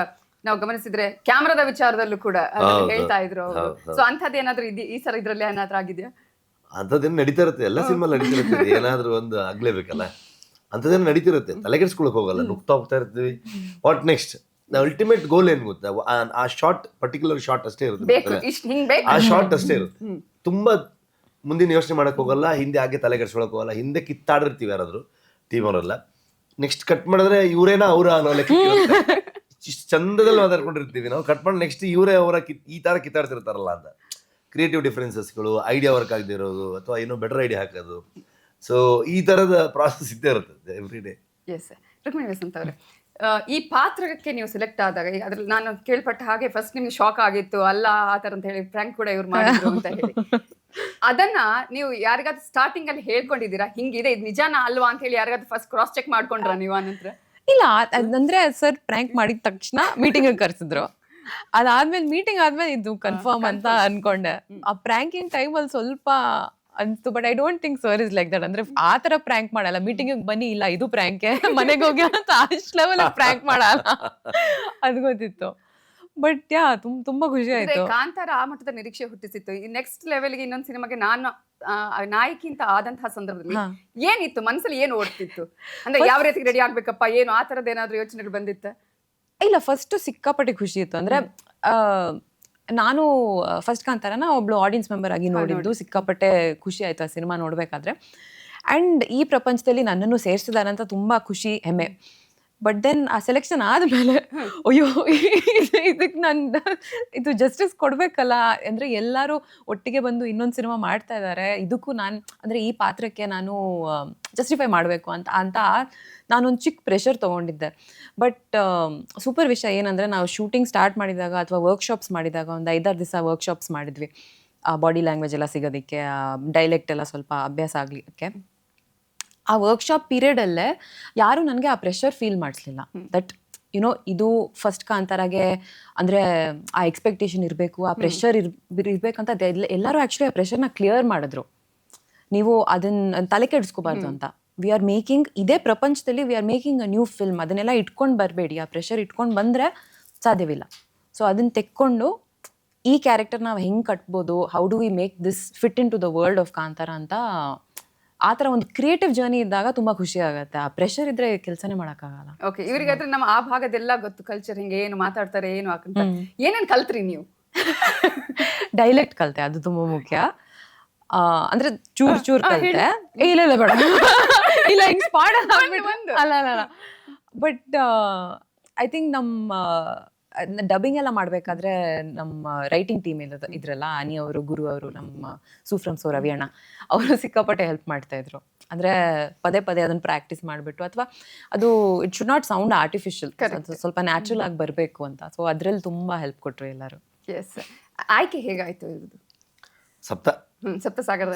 ನಾವು ಗಮನಿಸಿದ್ರೆ ಕ್ಯಾಮ್ರಾದ ವಿಚಾರದಲ್ಲೂ ಕೂಡ ಹೇಳ್ತಾ ಇದ್ರು ಅವರು. ಸೊ ಅಂಥದ್ದು ಏನಾದ್ರು ಈ ಸಲ ಇದ್ರಲ್ಲಿ ಏನಾದ್ರೂ ಆಗಿದೆಯಾ? ಅಂಥದ್ದೇನು ನಡೀತಾ ಇರುತ್ತೆ, ಎಲ್ಲ ಸಿನಿಮಾ ನಡೀತಾ ಇರ್ತದೆ. ಏನಾದರೂ ಒಂದು ಆಗ್ಲೇಬೇಕಲ್ಲ, ಅಂಥದ್ದೇನು ನಡೀತಿರುತ್ತೆ. ತಲೆ ಕೆಡಿಸ್ಕೊಳಕ್ ಹೋಗಲ್ಲ, ನುಗ್ತಾ ಹೋಗ್ತಾ ಇರ್ತೀವಿ. ವಾಟ್ ನೆಕ್ಸ್ಟ್, ಅಲ್ಟಿಮೇಟ್ ಗೋಲ್ ಏನು ಗೊತ್ತಾ, ಆ ಶಾರ್ಟ್, ಪರ್ಟಿಕ್ಯುಲರ್ ಶಾರ್ಟ್ ಅಷ್ಟೇ ಇರುತ್ತೆ. ಆ ಶಾರ್ಟ್ ಅಷ್ಟೇ ಇರುತ್ತೆ. ತುಂಬಾ ಮುಂದಿನ ಯೋಚನೆ ಮಾಡಕ್ ಹೋಗಲ್ಲ, ಹಿಂದೆ ಹಾಗೆ ತಲೆ ಕೆಡಿಸ್ಕೊಳಕ್ ಹೋಗಲ್ಲ. ಹಿಂದೆ ಕಿತ್ತಾಡಿರ್ತೀವಿ ಯಾರಾದ್ರು ಟೀಮ್ ಅವರೆಲ್ಲ. ನೆಕ್ಸ್ಟ್ ಕಟ್ ಮಾಡಿದ್ರೆ ಇವರೇನಾ ಅವರ ಅನ್ನೋ ಲೆಕ್ಕ ಚಂದದಲ್ಲಿ ಮಾತಾಡ್ಕೊಂಡಿರ್ತೀವಿ ನಾವು. ಕಟ್ ಮಾಡಿ ನೆಕ್ಸ್ಟ್ ಇವರೇ ಅವರ ಈ ತರ ಕಿತ್ತಾಡ್ತಿರ್ತಾರಲ್ಲ ಅಂತ. ಕ್ರಿಯೇಟಿವ್ ಡಿಫ್ರೆನ್ಸಸ್ಗಳು, ಐಡಿಯಾ ವರ್ಕ್ ಆಗದೆ ಇರೋದು, ಅಥವಾ ಏನೋ ಬೆಟರ್ ಐಡಿಯಾ ಹಾಕೋದು. ಸೊ ಈ ತರದ ಪ್ರಾಸೆಸ್ ಇದ್ದೇ ಇರ್ತದೆ every day. Yes Rukmini Vasanth ಅವರೇ, ಈ ಪಾತ್ರಕ್ಕೆ ನೀವು ಸೆಲೆಕ್ಟ್ ಆದಾಗ ಅದ್ರಲ್ಲಿ ನಾನು ಕೇಳ್ಪಟ್ಟ ಹಾಗೆ ಫಸ್ಟ್ ನಿಮ್ಗೆ ಶಾಕ್ ಆಗಿತ್ತು, ಅಲ್ಲ ಆ ತರ ಅಂತ ಹೇಳಿ ಫ್ರ್ಯಾಂಕ್ ಕೂಡ ಇವ್ರು ಮಾಡಿದ್ರು ಅಂತ ಹೇಳಿ. ಅದನ್ನ ನೀವು ಯಾರಿಗಾದ್ರೂ ಸ್ಟಾರ್ಟಿಂಗ್ ಅಲ್ಲಿ ಹೇಳ್ಕೊಂಡಿದ್ದೀರಾ, ಹಿಂಗಿದೆ ಇದು ನಿಜಾನ ಅಲ್ವಾ ಅಂತ ಹೇಳಿ ಯಾರಿಗಾದ್ರೂ ಫಸ್ಟ್ ಕ್ರಾಸ್ ಚೆಕ್ ಮಾಡ್ಕೊಂಡ್ರ ನೀವು? ಆನಂತರ ಇಲ್ಲ, ಅಂದ್ರೆ ಸರ್ ಪ್ರ್ಯಾಂಕ್ ಮಾಡಿದ ತಕ್ಷಣ ಮೀಟಿಂಗ್ ಕರ್ಸಿದ್ರು. ಅದಾದ್ಮೇಲೆ ಮೀಟಿಂಗ್ ಆದ್ಮೇಲೆ ಇದು ಕನ್ಫರ್ಮ್ ಅಂತ ಅನ್ಕೊಂಡೆ. ಆ ಪ್ರ್ಯಾಂಕಿಂಗ್ ಟೈಮಲ್ಲಿ ಸ್ವಲ್ಪ ಅನ್ಸ್ತು, but I don't think sir is like that. ಅಂದ್ರೆ ಆ ತರ ಪ್ರ್ಯಾಂಕ್ ಮಾಡಲ್ಲ. ಮೀಟಿಂಗ್ ಬನ್ನಿ, ಇಲ್ಲ ಇದು ಪ್ರ್ಯಾಂಕೆ, ಮನೆಗೆ ಹೋಗಿ ಅಂತ ಅಷ್ಟು ಲೆವೆಲ್ ಪ್ರ್ಯಾಂಕ್ ಮಾಡಲ್ಲ, ಅದು ಗೊತ್ತಿತ್ತು. ಬಟ್ ಯಾ ತುಂಬಾ ಖುಷಿ ಆಯ್ತು. ಕಾಂತಾರ ಆ ಮಟ್ಟದ ನಿರೀಕ್ಷೆ ಹುಟ್ಟಿಸಿತ್ತು. ಈ ನೆಕ್ಸ್ಟ್ ಲೆವೆಲ್ಗೆ ಇನ್ನೊಂದು ಸಿನಿಮಾಗೆ ನಾನು ನಾಯಕಿಂತ ಆದಂತಹ ಸಂದರ್ಭದಲ್ಲಿ ಏನಿತ್ತು ಮನಸ್ಸಲ್ಲಿ, ಏನು ಓಡ್ತಿತ್ತು? ಅಂದ್ರೆ ಯಾವ ರೀತಿ ರೆಡಿ ಆಗ್ಬೇಕಪ್ಪ, ಏನು ಆ ತರದ್ ಏನಾದ್ರು ಯೋಚನೆಗಳು ಬಂದಿತ್ತ? ಇಲ್ಲ, ಫಸ್ಟ್ ಸಿಕ್ಕಾಪಟ್ಟೆ ಖುಷಿ ಇತ್ತು. ಅಂದ್ರೆ ನಾನು ಫಸ್ಟ್ ಕಾಂತಾರನ ಒಬ್ಳು ಆಡಿಯನ್ಸ್ ಮೆಂಬರ್ ಆಗಿ ನೋಡಿದ್ದು, ಸಿಕ್ಕಾಪಟ್ಟೆ ಖುಷಿ ಆಯ್ತು ಆ ಸಿನಿಮಾ ನೋಡ್ಬೇಕಾದ್ರೆ. ಅಂಡ್ ಈ ಪ್ರಪಂಚದಲ್ಲಿ ನನ್ನನ್ನು ಸೇರಿಸಿದಾರೆ ಅಂತ ತುಂಬಾ ಖುಷಿ, ಹೆಮ್ಮೆ. ಬಟ್ ದೆನ್ ಆ ಸೆಲೆಕ್ಷನ್ ಆದ್ಮೇಲೆ ಅಯ್ಯೋ ಇದಕ್ಕೆ ಇದು ಜಸ್ಟಿಸ್ ಕೊಡ್ಬೇಕಲ್ಲ. ಅಂದ್ರೆ ಎಲ್ಲರೂ ಒಟ್ಟಿಗೆ ಬಂದು ಇನ್ನೊಂದು ಸಿನಿಮಾ ಮಾಡ್ತಾ ಇದ್ದಾರೆ, ಇದಕ್ಕೂ ನಾನು ಅಂದ್ರೆ ಈ ಪಾತ್ರಕ್ಕೆ ನಾನು ಜಸ್ಟಿಫೈ ಮಾಡಬೇಕು ಅಂತ ನಾನೊಂದು ಚಿಕ್ಕ ಪ್ರೆಷರ್ ತೊಗೊಂಡಿದ್ದೆ. ಬಟ್ ಸೂಪರ್ ವಿಷಯ ಏನಂದರೆ, ನಾವು ಶೂಟಿಂಗ್ ಸ್ಟಾರ್ಟ್ ಮಾಡಿದಾಗ ಅಥವಾ ವರ್ಕ್ಶಾಪ್ಸ್ ಮಾಡಿದಾಗ ಒಂದು 5-6 ದಿವಸ ವರ್ಕ್ಶಾಪ್ಸ್ ಮಾಡಿದ್ವಿ. ಆ ಬಾಡಿ ಲ್ಯಾಂಗ್ವೇಜ್ ಎಲ್ಲ ಸಿಗೋದಕ್ಕೆ, ಡೈಲೆಕ್ಟ್ ಎಲ್ಲ ಸ್ವಲ್ಪ ಅಭ್ಯಾಸ ಆಗಲಿಕ್ಕೆ. ಆ ವರ್ಕ್ಶಾಪ್ ಪೀರಿಯಡಲ್ಲೇ ಯಾರೂ ನನಗೆ ಆ ಪ್ರೆಷರ್ ಫೀಲ್ ಮಾಡಿಸ್ಲಿಲ್ಲ. ದಟ್ ಯುನೋ ಇದು ಫಸ್ಟ್ ಕಾಂತಾರಾಗೆ ಅಂದರೆ ಆ ಎಕ್ಸ್ಪೆಕ್ಟೇಷನ್ ಇರಬೇಕು, ಆ ಪ್ರೆಷರ್ ಇರಬೇಕಂತ ಎಲ್ಲರೂ ಆ್ಯಕ್ಚುಲಿ ಆ ಪ್ರೆಷರ್ನ ಕ್ಲಿಯರ್ ಮಾಡಿದ್ರು. ನೀವು ಅದನ್ನ ತಲೆ ಕೆಡಿಸ್ಕೋಬಾರ್ದು ಅಂತ. ವಿ ಆರ್ ಮೇಕಿಂಗ್ ಇದೇ ಪ್ರಪಂಚದಲ್ಲಿ we are making a new film, ಅದನ್ನೆಲ್ಲ ಇಟ್ಕೊಂಡು ಬರಬೇಡಿ, ಆ ಪ್ರೆಷರ್ ಇಟ್ಕೊಂಡು ಬಂದರೆ ಸಾಧ್ಯವಿಲ್ಲ. ಸೊ ಅದನ್ನ ತೆಕ್ಕೊಂಡು ಈ ಕ್ಯಾರೆಕ್ಟರ್ ನಾವು ಹೆಂಗೆ ಕಟ್ಬೋದು, how do we make this fit into the world of Kantara ಅಂತ ಆ ಥರ ಒಂದು ಕ್ರಿಯೇಟಿವ್ ಜರ್ನಿ ಇದ್ದಾಗ ತುಂಬ ಖುಷಿ ಆಗುತ್ತೆ. ಆ ಪ್ರೆಷರ್ ಇದ್ರೆ ಕೆಲಸನೇ ಮಾಡೋಕ್ಕಾಗಲ್ಲ. ಓಕೆ, ಇವರಿಗಾದ್ರೆ ನಮ್ಮ ಆ ಭಾಗದೆಲ್ಲ ಗೊತ್ತು, ಕಲ್ಚರ್ ಹಿಂಗೆ ಏನು ಮಾತಾಡ್ತಾರೆ ಏನು ಹಾಕಂತ. ಏನೇನು ಕಲ್ತ್ರಿ ನೀವು? ಡೈಲೆಕ್ಟ್ ಕಲಿತೆ, ಅದು ತುಂಬ ಮುಖ್ಯ. ಅಂದ್ರೆ ಚೂರ್ ಕಲಿತೆ. ಇಲ್ಲ ಬೇಡ ಇಲ್ಲ ಹಿಂಗೆ ಸ್ಪಾಟ್ ಅಲ್ಲ. ಬಟ್ ಐ ಥಿಂಕ್ ನಮ್ಮ ಡಬ್ಬಿಂಗ್ ಎಲ್ಲ ಮಾಡಬೇಕಾದ್ರೆ ನಮ್ಮ ರೈಟಿಂಗ್ ಟೀಮ್ ಇದ್ರಲ್ಲ, ಅನಿ ಅವರು, ಗುರು ಅವರು, ನಮ್ಮ ಸೂಫ್ರಮ್ಸ್ ರವಿ ಅಣ್ಣ ಅವರು ಸಿಕ್ಕಾಪಟ್ಟೆ ಹೆಲ್ಪ್ ಮಾಡ್ತಾ ಇದ್ರು. ಅಂದರೆ ಪದೇ ಅದನ್ನು ಪ್ರಾಕ್ಟೀಸ್ ಮಾಡಿಬಿಟ್ಟು, ಅಥವಾ ಅದು it should not sound artificial, ಸ್ವಲ್ಪ ನ್ಯಾಚುರಲ್ ಆಗಿ ಬರಬೇಕು ಅಂತ. ಸೊ ಅದರಲ್ಲಿ ತುಂಬ ಹೆಲ್ಪ್ ಕೊಟ್ಟರು ಎಲ್ಲರೂ. ಎಸ್, ಆಯ್ಕೆ ಹೇಗಾಯ್ತು ಇವ್ರದ್ದು? ಸಪ್ತಸಾಗರದ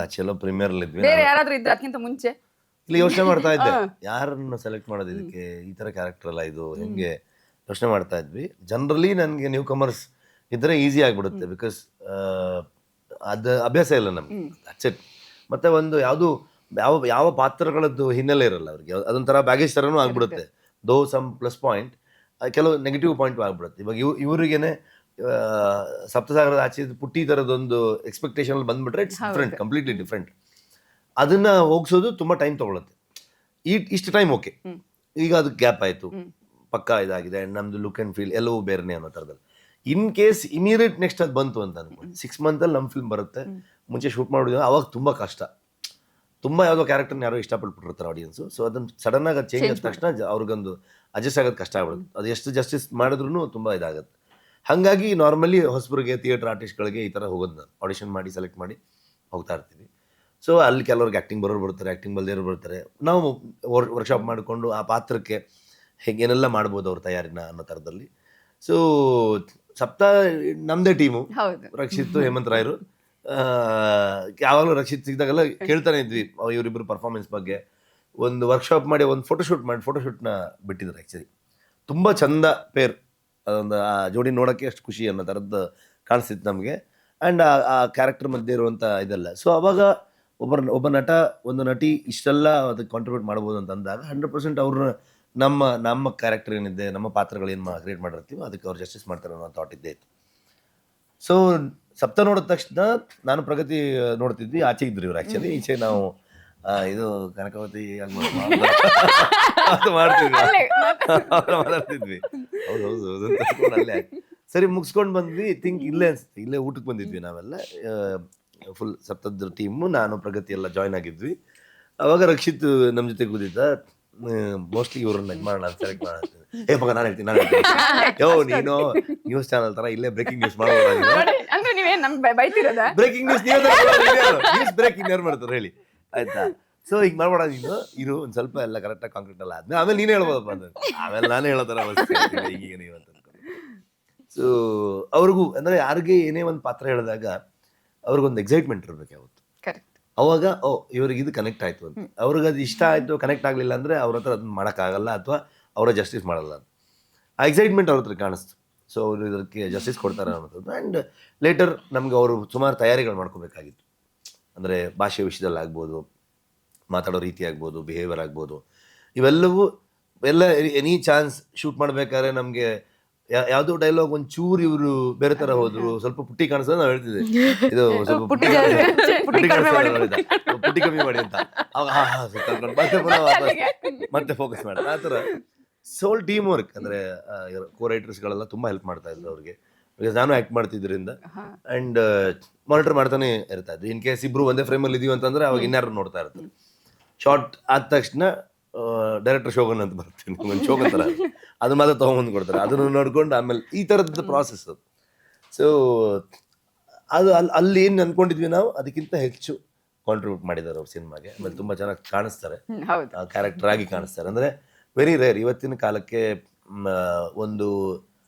ಆಚೆ ಪ್ರೀಮಿಯರ್ ಬೇರೆ ಯಾರಾದ್ರೂ ಇದ್ರೆ ಅದಕ್ಕಿಂತ ಮುಂಚೆ ಇಲ್ಲಿ ಯೋಚನೆ ಮಾಡ್ತಾ ಇದ್ದೆ, ಯಾರನ್ನು ಸೆಲೆಕ್ಟ್ ಮಾಡೋದು ಇದಕ್ಕೆ, ಈ ತರ ಕ್ಯಾರೆಕ್ಟರ್ ಅಲ್ಲ ಇದು, ಹೆಂಗೆ ಯೋಚನೆ ಮಾಡ್ತಾ ಇದ್ವಿ. ಜನರಲಿ ನನಗೆ ನ್ಯೂ ಕಮರ್ಸ್ ಇದ್ರೆ ಈಸಿ ಆಗಿಬಿಡುತ್ತೆ, ಬಿಕಾಸ್ ಅದು ಅಭ್ಯಾಸ ಇಲ್ಲ ನಮ್ಗೆ, ಅಚ್ಚೆ. ಮತ್ತೆ ಒಂದು ಯಾವುದು ಯಾವ ಪಾತ್ರಗಳದ್ದು ಹಿನ್ನೆಲೆ ಇರಲ್ಲ ಅವ್ರಿಗೆ, ಅದೊಂಥರ ಬ್ಯಾಗೇಜ್ ಥರನೂ ಆಗ್ಬಿಡುತ್ತೆ. ದೋ ಸಮ್ ಪ್ಲಸ್ ಪಾಯಿಂಟ್, ಕೆಲವು ನೆಗೆಟಿವ್ ಪಾಯಿಂಟ್ ಆಗ್ಬಿಡುತ್ತೆ. ಇವಾಗ ಇವರಿಗೇನೆ ಸಪ್ತಸಾಗರದ ಆಚೆ ಪುಟ್ಟಿ ಥರದೊಂದು ಎಕ್ಸ್ಪೆಕ್ಟೇಷನ್ ಬಂದ್ಬಿಟ್ರೆ ಇಟ್ಸ್ ಡಿಫ್ರೆಂಟ್, ಕಂಪ್ಲೀಟ್ಲಿ ಡಿಫ್ರೆಂಟ್. ಅದನ್ನ ಹೋಗ್ಸೋದು ತುಂಬ ಟೈಮ್ ತೊಗೊಳುತ್ತೆ. ಇಷ್ಟು ಟೈಮ್ ಓಕೆ, ಈಗ ಅದಕ್ಕೆ ಗ್ಯಾಪ್ ಆಯಿತು, ಪಕ್ಕಾ ಇದಾಗಿದೆ, ನಮ್ದು ಲುಕ್ ಆ್ಯಂಡ್ ಫೀಲ್ ಎಲ್ಲವೂ ಬೇರೆನೇ ಅನ್ನೋ ಥರದಲ್ಲಿ. ಇನ್ ಕೇಸ್ ಇಮಿಡಿಯೇಟ್ ನೆಕ್ಸ್ಟ್ ಅದು ಬಂತು ಅಂತ ಅನ್ಕೊಂಡು 6 ಮಂತಲ್ಲಿ ನಮ್ಮ ಫಿಲ್ಮ್ ಬರುತ್ತೆ, ಮುಂಚೆ ಶೂಟ್ ಮಾಡಿದ್ರೆ ಅವಾಗ ತುಂಬ ಕಷ್ಟ. ತುಂಬ ಯಾವುದೋ ಕ್ಯಾರೆಕ್ಟರ್ನ ಯಾರೋ ಇಷ್ಟಪಟ್ಬಿಟ್ಟಿರ್ತಾರೆ ಆಡಿಯನ್ಸು. ಸೊ ಅದನ್ನು ಸಡನ್ನಾಗಿ ಅದು ಚೇಂಜ್ ಆದ ತಕ್ಷಣ ಅವ್ರಿಗೊಂದು ಅಡ್ಜಸ್ಟ್ ಆಗೋದು ಕಷ್ಟ ಆಗ್ಬಿಡುತ್ತೆ. ಅದು ಎಷ್ಟು ಜಸ್ಟಿಸ್ ಮಾಡಿದ್ರೂ ತುಂಬ ಇದಾಗುತ್ತೆ. ಹಾಗಾಗಿ ನಾರ್ಮಲಿ ಹೊಸಬರಿಗೆ, ಥಿಯೇಟರ್ ಆರ್ಟಿಸ್ಟ್ಗಳಿಗೆ ಈ ಥರ ಹೋಗೋದು, ನಾನು ಆಡಿಷನ್ ಮಾಡಿ ಸೆಲೆಕ್ಟ್ ಮಾಡಿ ಹೋಗ್ತಾ ಇರ್ತೀವಿ. ಸೊ ಅಲ್ಲಿ ಕೆಲವ್ರಿಗೆ ಆ್ಯಕ್ಟಿಂಗ್ ಬರೋರು ಬರ್ತಾರೆ, ಆ್ಯಕ್ಟಿಂಗ್ ಬಲ್ದೇರು ಬರ್ತಾರೆ. ನಾವು ವರ್ಕ್ಶಾಪ್ ಮಾಡಿಕೊಂಡು ಆ ಪಾತ್ರಕ್ಕೆ ಹೇಗೇನೆಲ್ಲ ಮಾಡ್ಬೋದು ಅವ್ರ ತಯಾರಿನ ಅನ್ನೋ ಥರದಲ್ಲಿ. ಸೊ ಸಪ್ತ ನಮ್ಮದೇ ಟೀಮು, ರಕ್ಷಿತ್, ಹೇಮಂತ್ ರಾಯರು. ಯಾವಾಗಲೂ ರಕ್ಷಿತ್ ಸಿಕ್ಕಿದಾಗೆಲ್ಲ ಕೇಳ್ತಾನೆ ಇದ್ವಿ ಇವರಿಬ್ಬರು ಪರ್ಫಾರ್ಮೆನ್ಸ್ ಬಗ್ಗೆ. ಒಂದು ವರ್ಕ್ಶಾಪ್ ಮಾಡಿ ಒಂದು ಫೋಟೋಶೂಟ್ನ ಬಿಟ್ಟಿದ್ದಾರೆ. ಆ್ಯಕ್ಚುಲಿ ತುಂಬ ಚಂದ ಪೇರ್, ಅದೊಂದು ಆ ಜೋಡಿ ನೋಡೋಕ್ಕೆ ಅಷ್ಟು ಖುಷಿ ಅನ್ನೋ ಥರದ್ದು ಕಾಣಿಸ್ತಿತ್ತು ನಮಗೆ. ಆ್ಯಂಡ್ ಆ ಕ್ಯಾರೆಕ್ಟರ್ ಮಧ್ಯೆ ಇರುವಂಥ ಇದೆಲ್ಲ. ಸೊ ಅವಾಗ ಒಬ್ಬ ನಟ, ಒಂದು ನಟಿ ಇಷ್ಟೆಲ್ಲ ಅದಕ್ಕೆ ಕಾಂಟ್ರಿಬ್ಯೂಟ್ ಮಾಡ್ಬೋದು ಅಂತ ಅಂದಾಗ 100% ಅವ್ರನ್ನ ನಮ್ಮ ಕ್ಯಾರೆಕ್ಟರ್ ಏನಿದೆ, ನಮ್ಮ ಪಾತ್ರಗಳೇನು ಕ್ರಿಯೇಟ್ ಮಾಡಿರ್ತೀವಿ ಅದಕ್ಕೆ ಅವ್ರು ಜಸ್ಟಿಸ್ ಮಾಡ್ತಾರೆ ಅನ್ನೋ ಥಾಟ್ ಇದ್ದೇ ಇತ್ತು. ಸೊ ಸಪ್ತ ನೋಡಿದ ತಕ್ಷಣ ನಾನು ಪ್ರಗತಿ ನೋಡ್ತಿದ್ವಿ, ಆಚೆ ಇದ್ರು ಇವ್ರು. ಆ್ಯಕ್ಚುಲಿ ಈಚೆ ನಾವು ಇದು ಕನಕವತಿ ಮಾತಾಡ್ತಿದ್ವಿ. ಹೌದು ಅಲ್ಲೇ ಸರಿ ಮುಗಿಸ್ಕೊಂಡು ಬಂದ್ವಿ. ಥಿಂಕ್ ಇಲ್ಲೇ ಊಟಕ್ಕೆ ಬಂದಿದ್ವಿ ನಾವೆಲ್ಲ, ಫುಲ್ ಸಪ್ತದ ಟೀಮು, ನಾನು ಪ್ರಗತಿ ಎಲ್ಲ ಜಾಯ್ನ್ ಆಗಿದ್ವಿ. ಅವಾಗ ರಕ್ಷಿತ್ ನಮ್ಮ ಜೊತೆ ಕೂತಿದ್ದ. ಮೋಸ್ಟ್ಲಿ ಇವ್ರನ್ನ ಇದು ಮಾಡೋಣ, ಸೆಲೆಕ್ಟ್ ಮಾಡೋಣ. ಮಗ ನಾನು ಹೇಳ್ತೀನಿ ಯೋ ನೀನು ನ್ಯೂಸ್ ಚಾನಲ್ ತರ ಇಲ್ಲೇ ಬ್ರೇಕಿಂಗ್ ನ್ಯೂಸ್ ಮಾಡೋದು, ಬ್ರೇಕಿಂಗ್ ನ್ಯೂಸ್ ಬ್ರೇಕಿಂಗ್ ಯಾರು ಮಾಡ್ತಾರೆ ಹೇಳಿ, ಆಯ್ತಾ? ಸೊ ಈಗ ಮಾಡ್ಬೇಡ ನೀನು, ಇರು ಒಂದು ಸ್ವಲ್ಪ ಎಲ್ಲ ಕರೆಕ್ಟಾಗಿ ಕಾಂಕ್ರೀಟ್ ಎಲ್ಲ ಆದ್ಮೇಲೆ ಆಮೇಲೆ ನೀನೇ ಹೇಳ್ಬೋದಪ್ಪ ಅಂತ. ಆಮೇಲೆ ನಾನೇ ಹೇಳೋತರ ಈಗ ನೀವು ಅಂತ ಅನ್ಕೊಂಡು. ಸೊ ಅವ್ರಿಗೂ ಅಂದರೆ ಯಾರಿಗೆ ಏನೇ ಒಂದು ಪಾತ್ರ ಹೇಳಿದಾಗ ಅವ್ರಿಗೊಂದು ಎಕ್ಸೈಟ್ಮೆಂಟ್ ಇರ್ಬೇಕು ಯಾವತ್ತು. ಅವಾಗ ಇವ್ರಿಗೆ ಇದು ಕನೆಕ್ಟ್ ಆಯಿತು ಅಂತ, ಅವ್ರಿಗೆ ಅದು ಇಷ್ಟ ಆಯಿತು, ಕನೆಕ್ಟ್ ಆಗಲಿಲ್ಲ ಅಂದರೆ ಅವ್ರ ಹತ್ರ ಅದನ್ನ ಮಾಡೋಕ್ಕಾಗಲ್ಲ, ಅಥವಾ ಅವರ ಜಸ್ಟಿಸ್ ಮಾಡಲ್ಲ. ಆ ಎಕ್ಸೈಟ್ಮೆಂಟ್ ಅವ್ರ ಹತ್ರ ಕಾಣಿಸ್ತು. ಸೊ ಅವರು ಇದಕ್ಕೆ ಜಸ್ಟಿಸ್ ಕೊಡ್ತಾರೆ ಅನ್ನೋದು. ಆ್ಯಂಡ್ ಲೇಟರ್ ನಮ್ಗೆ ಅವರು ಸುಮಾರು ತಯಾರಿಗಳು ಮಾಡ್ಕೋಬೇಕಾಗಿತ್ತು. ಅಂದರೆ ಭಾಷೆ ವಿಷಯದಲ್ಲಿ ಆಗ್ಬೋದು, ಮಾತಾಡೋ ರೀತಿ ಆಗ್ಬೋದು, ಬಿಹೇವಿಯರ್ ಆಗ್ಬೋದು, ಇವೆಲ್ಲವೂ ಎನಿ ಚಾನ್ಸ್ ಶೂಟ್ ಮಾಡಬೇಕಾದ್ರೆ ನಮಗೆ ಯಾವುದೋ ಡೈಲಾಗ್ ಒಂಚೂರು ಇವರು ಬೇರೆ ಥರ ಹೋದ್ರು, ಸ್ವಲ್ಪ ಪುಟ್ಟಿ ಕಾಣಿಸೋದು ನಾವು ಹೇಳ್ತಿದ್ದೆ, ಇದು ಸ್ವಲ್ಪ ಪುಟ್ಟಿ ಕಮ್ಮಿ ಮಾಡಿ ಅಂತ. ಮತ್ತೆ ಫೋಕಸ್ ಮಾಡಿ ಆ ಥರ ಸೋಲ್ ಟೀಮ್ ವರ್ಕ್. ಅಂದರೆ ಕೋ ರೈಟರ್ಸ್ಗಳೆಲ್ಲ ತುಂಬ ಹೆಲ್ಪ್ ಮಾಡ್ತಾ ಇದ್ರು ಅವ್ರಿಗೆ, ಬಿಕಾಸ್ ನಾನು ಆ್ಯಕ್ಟ್ ಮಾಡ್ತಿದ್ರಿಂದ. ಆ್ಯಂಡ್ ಮಾನಿಟರ್ ಮಾಡ್ತಾನೆ ಇರ್ತಾ ಇದ್ವಿ. ಇನ್ ಕೇಸ್ ಇಬ್ರು ಒಂದೇ ಫ್ರೇಮಲ್ಲಿ ಇದೀವಿ ಅಂತಂದರೆ ಅವಾಗ ಇನ್ಯಾರು ನೋಡ್ತಾ ಇರ್ತಾರೆ. ಶಾರ್ಟ್ ಆದ ತಕ್ಷಣ ಡೈರೆಕ್ಟರ್ ಶೋಗನ್ ಅಂತ ಬರ್ತೀನಿ, ಒಂದು ಶೋಗನ್ ಥರ ಅದು ಮಾತ್ರ ತೊಗೊಂಬಂದು ಕೊಡ್ತಾರೆ, ಅದನ್ನು ನೋಡ್ಕೊಂಡು ಆಮೇಲೆ ಈ ಥರದ್ದು ಪ್ರಾಸೆಸ್ ಅದು. ಸೊ ಅದು ಅಲ್ಲಿ ಏನು ಅಂದ್ಕೊಂಡಿದ್ವಿ ನಾವು ಅದಕ್ಕಿಂತ ಹೆಚ್ಚು ಕಾಂಟ್ರಿಬ್ಯೂಟ್ ಮಾಡಿದ್ದಾರೆ ಅವ್ರು ಸಿನಿಮಾಗೆ. ಆಮೇಲೆ ತುಂಬ ಚೆನ್ನಾಗಿ ಕಾಣಿಸ್ತಾರೆ, ಕ್ಯಾರೆಕ್ಟರ್ ಆಗಿ ಕಾಣಿಸ್ತಾರೆ. ಅಂದರೆ ವೆರಿ ರೇರ್ ಇವತ್ತಿನ ಕಾಲಕ್ಕೆ ಒಂದು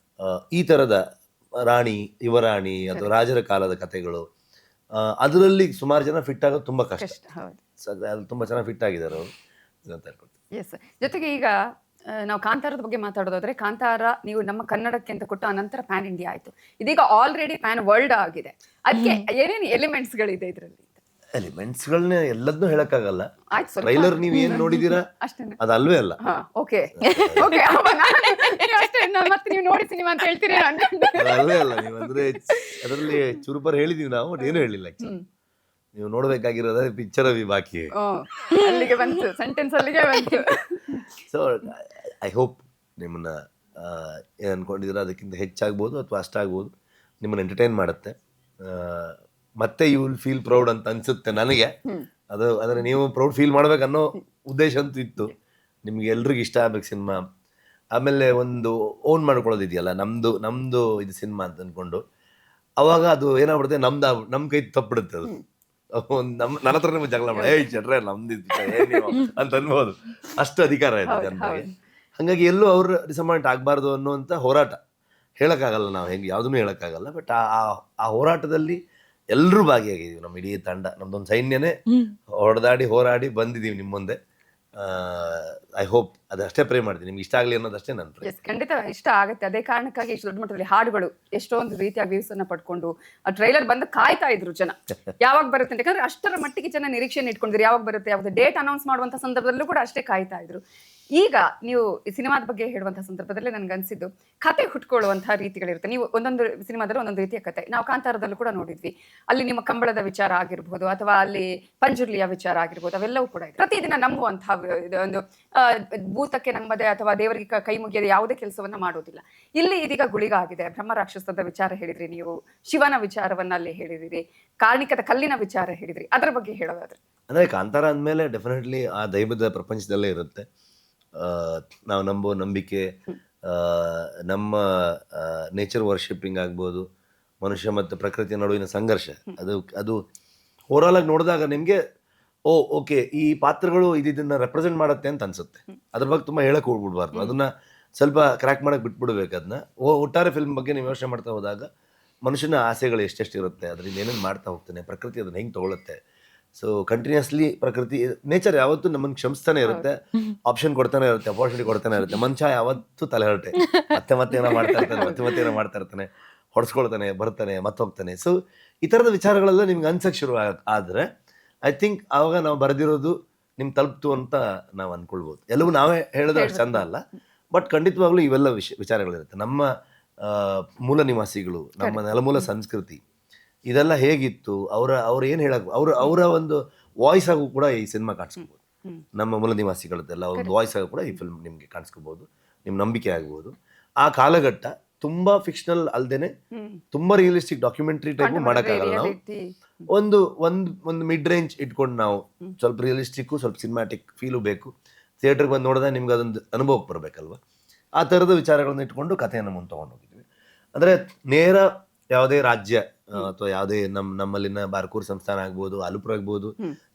ಈ ಥರದ ರಾಣಿ, ಯುವರಾಣಿ ಅಥವಾ ರಾಜರ ಕಾಲದ ಕಥೆಗಳು, ಅದರಲ್ಲಿ ಸುಮಾರು ಜನ ಫಿಟ್ ಆಗೋದು ತುಂಬ ಕಷ್ಟ. ಅದು ತುಂಬ ಚೆನ್ನಾಗಿ ಫಿಟ್ ಆಗಿದ್ದಾರೆ ಅವರು ಅಂತ ಹೇಳ್ಕೊಳ್ತೀವಿ. ಎಸ್, ಜೊತೆಗೆ ಈಗ ನಾವು ಕಾಂತಾರದ ಬಗ್ಗೆ ಮಾತಾಡೋದಾದ್ರೆ, ಕಾಂತಾರ ನೀವು ನಮ್ಮ ಕನ್ನಡಕ್ಕೆ ಅಂತ ಕೊಟ್ಟು ಅನಂತರ ಪ್ಯಾನ್ ಇಂಡಿಯಾ ಆಯಿತು, ಇದೀಗ ಆಲ್ರೆಡಿ ಪ್ಯಾನ್ ವರ್ಲ್ಡ್ ಆಗಿದೆ. ಅದಕ್ಕೆ ಏನೇನು ಎಲಿಮೆಂಟ್ಸ್ಗಳಿದೆ ಇದರಲ್ಲಿ? ಎಲಿಮೆಂಟ್ಸ್ಗಳನ್ನ ಎಲ್ಲದನ್ನೂ ಹೇಳಕ್ಕಾಗಲ್ಲ. ಆಯ್ತು ಸ್ವಲ್ಪ ಟ್ರೈಲರ್ ನೀವ್ ಏನ್ ನೋಡಿದೀರಾ ಅಷ್ಟೇನೆ. ಅದು ಅಲ್ವೇ ಅಲ್ಲ. ಓಕೆ ಓಕೆ ಅಷ್ಟೇ. ಮತ್ತೆ ನೀವು ನೋಡಿ ಸಿನಿಮಾ ಅಂತ ಹೇಳ್ತೀರಿ ಅನ್ಕೊಂಡೆ. ಅದು ಅಲ್ವೇ ಅಲ್ಲ. ನೀವು ಅಂದ್ರೆ ಅದರಲ್ಲಿ ಚುರುಪರ್ ಹೇಳಿದೀವಿ ನಾವು, ಬಟ್ ಏನು ಹೇಳಿಲ್ಲ actually. ನೀವು ನೋಡ್ಬೇಕಾಗಿರೋದ ಪಿಕ್ಚರ್ ಅವಿ ಬಾಕಿ. ಅಲ್ಲಿಗೆ ಬಂತು ಸೆಂಟೆನ್ಸ್, ಅಲ್ಲಿಗೆ ಬಂತು. ಸೊ ಐ ಹೋಪ್ ನಿಮ್ಮನ್ನ ಏನು ಅನ್ಕೊಂಡಿದ್ರೆ ಅದಕ್ಕಿಂತ ಹೆಚ್ಚಾಗ್ಬೋದು ಅಥವಾ ಅಷ್ಟಾಗ್ಬೋದು, ನಿಮ್ಮನ್ನ ಎಂಟರ್ಟೈನ್ ಮಾಡುತ್ತೆ. ಮತ್ತೆ ಯು ವಿಲ್ ಫೀಲ್ ಪ್ರೌಡ್ ಅಂತ ಅನ್ಸುತ್ತೆ ನನಗೆ. ಅದು ಅಂದರೆ ನೀವು ಪ್ರೌಡ್ ಫೀಲ್ ಮಾಡ್ಬೇಕನ್ನೋ ಉದ್ದೇಶ ಅಂತೂ ಇತ್ತು. ನಿಮ್ಗೆ ಎಲ್ರಿಗೂ ಇಷ್ಟ ಆಗ್ಬೇಕು ಸಿನಿಮಾ. ಆಮೇಲೆ ಒಂದು ಓನ್ ಮಾಡ್ಕೊಳ್ಳೋದಿದೆಯಲ್ಲ, ನಮ್ಮದು ಇದು ಸಿನಿಮಾ ಅಂತ ಅಂದ್ಕೊಂಡು, ಅವಾಗ ಅದು ಏನಾಗ್ಬಿಡುತ್ತೆ, ನಮ್ಮ ಕೈ ತಪ್ಪಿಡುತ್ತೆ. ಅದು ನನ್ನ ಹತ್ರ ನಿಮ್ಗೆ ಜಗಳ ಮಾಡ ಚಟ್ರೆ ನಮ್ದು ಅಂತ ಅನ್ಬೋದು. ಅಷ್ಟು ಅಧಿಕಾರ ಇದೆ ಜನರಿಗೆ. ಹಾಗಾಗಿ ಎಲ್ಲೂ ಅವ್ರು ಡಿಸಪಾಯಿಂಟ್ ಆಗಬಾರ್ದು ಅನ್ನುವಂಥ ಹೋರಾಟ ಹೇಳೋಕ್ಕಾಗಲ್ಲ, ನಾವು ಹೆಂಗೆ ಯಾವುದನ್ನು ಹೇಳೋಕ್ಕಾಗಲ್ಲ. ಬಟ್ ಆ ಹೋರಾಟದಲ್ಲಿ ಎಲ್ಲರೂ ಭಾಗಿಯಾಗಿದ್ದೀವಿ. ನಮ್ಮ ಇಡೀ ತಂಡ, ನಮ್ದೊಂದು ಸೈನ್ಯನೇ ಹೊಡೆದಾಡಿ ಹೋರಾಡಿ ಬಂದಿದ್ದೀವಿ ನಿಮ್ಮ ಮುಂದೆ. ಐ ಹೋಪ್ ಅದಷ್ಟೇ ಪ್ರೇ ಮಾಡ್ತೀನಿ, ನಿಮ್ಗೆ ಇಷ್ಟ ಆಗಲಿ ಅನ್ನೋದಷ್ಟೇ ನನ್ನ ಪ್ರೇ. ಖಂಡಿತ ಇಷ್ಟ ಆಗುತ್ತೆ. ಅದೇ ಕಾರಣಕ್ಕಾಗಿ ಇಷ್ಟು ದೊಡ್ಡ ಮಟ್ಟದಲ್ಲಿ ಹಾಡುಗಳು ಎಷ್ಟೊಂದು ರೀತಿಯ ವ್ಯೂಸ್ ಅನ್ನ ಪಡ್ಕೊಂಡು ಆ ಟ್ರೈಲರ್ ಬಂದು ಕಾಯ್ತಾ ಇದ್ರು ಜನ, ಯಾವಾಗ ಬರುತ್ತೆ ಅಂತ. ಯಾಕಂದ್ರೆ ಅಷ್ಟರ ಮಟ್ಟಿಗೆ ಜನ ನಿರೀಕ್ಷೆಯನ್ನು ಇಟ್ಕೊಂಡಿದ್ರು, ಯಾವಾಗ ಬರುತ್ತೆ, ಯಾವ್ದು ಡೇಟ್ ಅನೌನ್ಸ್ ಮಾಡುವಂತ ಸಂದರ್ಭದಲ್ಲೂ ಕೂಡ ಅಷ್ಟೇ ಕಾಯ್ತಾ ಇದ್ರು. ಈಗ ನೀವು ಈ ಸಿನಿಮಾದ ಬಗ್ಗೆ ಹೇಳುವಂತಹ ಸಂದರ್ಭದಲ್ಲಿ ನನ್ಗೆ ಅನ್ಸಿದ್ದು, ಕತೆ ಹುಟ್ಕೊಳ್ಳುವಂತಹ ರೀತಿಗಳಿರುತ್ತೆ. ನೀವು ಒಂದೊಂದು ಸಿನಿಮಾದಲ್ಲಿ ಒಂದೊಂದು ರೀತಿಯ ಕತೆ, ನಾವು ಕಾಂತಾರದಲ್ಲೂ ಕೂಡ ನೋಡಿದ್ವಿ. ಅಲ್ಲಿ ನಿಮ್ಮ ಕಂಬಳದ ವಿಚಾರ ಆಗಿರ್ಬೋದು, ಅಥವಾ ಅಲ್ಲಿ ಪಂಜುರ್ಲಿಯ ವಿಚಾರ ಆಗಿರ್ಬೋದು, ಅವೆಲ್ಲವೂ ಕೂಡ ಇದೆ. ಪ್ರತಿದಿನ ನಂಬುವಂತಹ ಒಂದು ಭೂತಕ್ಕೆ ನಂಬದೆ ಅಥವಾ ದೇವರಿಗೆ ಕೈ ಮುಗಿಯದೆ ಯಾವುದೇ ಕೆಲಸವನ್ನ ಮಾಡೋದಿಲ್ಲ. ಇಲ್ಲಿ ಇದೀಗ ಗುಳಿಗ ಆಗಿದೆ, ಬ್ರಹ್ಮ ರಾಕ್ಷಸದ ವಿಚಾರ ಹೇಳಿದ್ರಿ ನೀವು, ಶಿವನ ವಿಚಾರವನ್ನ ಅಲ್ಲಿ ಹೇಳಿದಿರಿ, ಕಾರ್ಣಿಕದ ಕಲ್ಲಿನ ವಿಚಾರ ಹೇಳಿದ್ರಿ. ಅದರ ಬಗ್ಗೆ ಹೇಳೋದಾದ್ರೆ, ಅಂದರೆ ಕಾಂತಾರ ಅಂದಮೇಲೆ ಡೆಫಿನೆಟ್ಲಿ ಆ ದೈವದ ಪ್ರಪಂಚದಲ್ಲೇ ಇರುತ್ತೆ. ನಾವು ನಂಬೋ ನಂಬಿಕೆ, ನಮ್ಮ ನೇಚರ್ ವರ್ಷಿಪ್ಪಿಂಗ್ ಆಗ್ಬೋದು, ಮನುಷ್ಯ ಮತ್ತು ಪ್ರಕೃತಿಯ ನಡುವಿನ ಸಂಘರ್ಷ, ಅದು ಓವರಾಲ್ ಆಗಿ ನೋಡಿದಾಗ ನಿಮಗೆ ಓಕೆ ಈ ಪಾತ್ರಗಳು ಇದನ್ನ ರೆಪ್ರೆಸೆಂಟ್ ಮಾಡುತ್ತೆ ಅಂತ ಅನ್ಸುತ್ತೆ. ಅದ್ರ ಬಗ್ಗೆ ತುಂಬ ಹೇಳಕ್ ಹೋಗ್ಬಿಡ್ಬಾರ್ದು, ಅದನ್ನ ಸ್ವಲ್ಪ ಕ್ರ್ಯಾಕ್ ಮಾಡಕ್ಕೆ ಬಿಟ್ಬಿಡ್ಬೇಕು. ಅದನ್ನ ಒಟ್ಟಾರೆ ಫಿಲ್ಮ್ ಬಗ್ಗೆ ನೀವು ಯೋಚನೆ ಮಾಡ್ತಾ ಹೋದಾಗ ಮನುಷ್ಯನ ಆಸೆಗಳು ಎಷ್ಟೆಷ್ಟು ಇರುತ್ತೆ, ಅದರಿಂದ ಏನೇನು ಮಾಡ್ತಾ ಹೋಗ್ತಾನೆ, ಪ್ರಕೃತಿ ಅದನ್ನ ಹೆಂಗೆ ತಗೊಳುತ್ತೆ. ಸೊ ಕಂಟಿನ್ಯೂಸ್ಲಿ ಪ್ರಕೃತಿ, ನೇಚರ್ ಯಾವತ್ತೂ ನಮ್ಮನ್ನು ಕ್ಷಮಿಸ್ತಾನೆ ಇರುತ್ತೆ, ಆಪ್ಷನ್ ಕೊಡ್ತಾನೆ ಇರುತ್ತೆ, ಅಪಾರ್ಚುನಿಟಿ ಕೊಡ್ತಾನೆ ಇರುತ್ತೆ. ಮನುಷ್ಯ ಯಾವತ್ತೂ ತಲೆ ಹೊರಟೆ ಮತ್ತೆ ಏನೋ ಮಾಡ್ತಾ ಇರ್ತಾನೆ, ಮತ್ತೆ ಏನೋ ಮಾಡ್ತಾ ಇರ್ತಾನೆ, ಹೊಡ್ಸ್ಕೊಳ್ತಾನೆ, ಬರ್ತಾನೆ, ಮತ್ತೆ ಹೋಗ್ತಾನೆ. ಸೊ ಈ ಥರದ ವಿಚಾರಗಳೆಲ್ಲ ನಿಮ್ಗೆ ಅನ್ಸಕ್ಕೆ ಶುರು ಆದರೆ ಐ ಥಿಂಕ್ ಆವಾಗ ನಾವು ಬರೆದಿರೋದು ನಿಮ್ಗೆ ತಲುಪ್ತು ಅಂತ ನಾವು ಅಂದ್ಕೊಳ್ಬೋದು. ಎಲ್ಲವೂ ನಾವೇ ಹೇಳಿದ್ರೆ ಅಷ್ಟು ಚಂದ ಅಲ್ಲ, ಬಟ್ ಖಂಡಿತವಾಗ್ಲೂ ಇವೆಲ್ಲ ವಿಚಾರಗಳಿರುತ್ತೆ. ನಮ್ಮ ಮೂಲ ನಿವಾಸಿಗಳು, ನಮ್ಮ ನೆಲಮೂಲ ಸಂಸ್ಕೃತಿ, ಇದೆಲ್ಲ ಹೇಗಿತ್ತು, ಅವ್ರು ಏನು ಹೇಳಕ್, ಅವರ ಒಂದು ವಾಯ್ಸ್ ಆಗು ಕೂಡ ಈ ಸಿನಿಮಾ ಕಾಣಿಸ್ಕೋಬೋದು. ನಮ್ಮ ಮೂಲ ನಿವಾಸಿಗಳದ್ದೆಲ್ಲ ಒಂದು ವಾಯ್ಸ್ ಆಗು ಕೂಡ ಈ ಫಿಲ್ಮ್ ನಿಮ್ಗೆ ಕಾಣಿಸ್ಕೋಬಹುದು, ನಿಮ್ಮ ನಂಬಿಕೆ ಆಗ್ಬೋದು. ಆ ಕಾಲಘಟ್ಟ ತುಂಬಾ ಫಿಕ್ಷನಲ್ ಅಲ್ದೇನೆ ತುಂಬಾ ರಿಯಲಿಸ್ಟಿಕ್ ಡಾಕ್ಯುಮೆಂಟ್ರಿ ಟೈಪ್ ಮಾಡೋಕ್ಕಾಗಲ್ಲ. ನಾವು ಒಂದು ಮಿಡ್ ರೇಂಜ್ ಇಟ್ಕೊಂಡು ನಾವು ಸ್ವಲ್ಪ ರಿಯಲಿಸ್ಟಿಕ್ಕು, ಸ್ವಲ್ಪ ಸಿನಿಮ್ಯಾಟಿಕ್ ಫೀಲು ಬೇಕು. ಥಿಯೇಟರ್ಗೆ ಬಂದು ನೋಡಿದಾಗ ನಿಮ್ಗೆ ಅದೊಂದು ಅನುಭವಕ್ಕೆ ಬರಬೇಕಲ್ವ. ಆ ಥರದ ವಿಚಾರಗಳನ್ನ ಇಟ್ಕೊಂಡು ಕಥೆಯನ್ನು ಮುಂದೆ ತೊಗೊಂಡು ಹೋಗಿದ್ವಿ. ಅಂದರೆ ನೇರ ಯಾವುದೇ ರಾಜ್ಯ ಅಥವಾ ಯಾವುದೇ ನಮ್ಮಲ್ಲಿನ ಬಾರ್ಕೂರ್ ಸಂಸ್ಥಾನ ಆಗ್ಬೋದು, ಆಲೂಪುರ ಆಗ್ಬೋದು,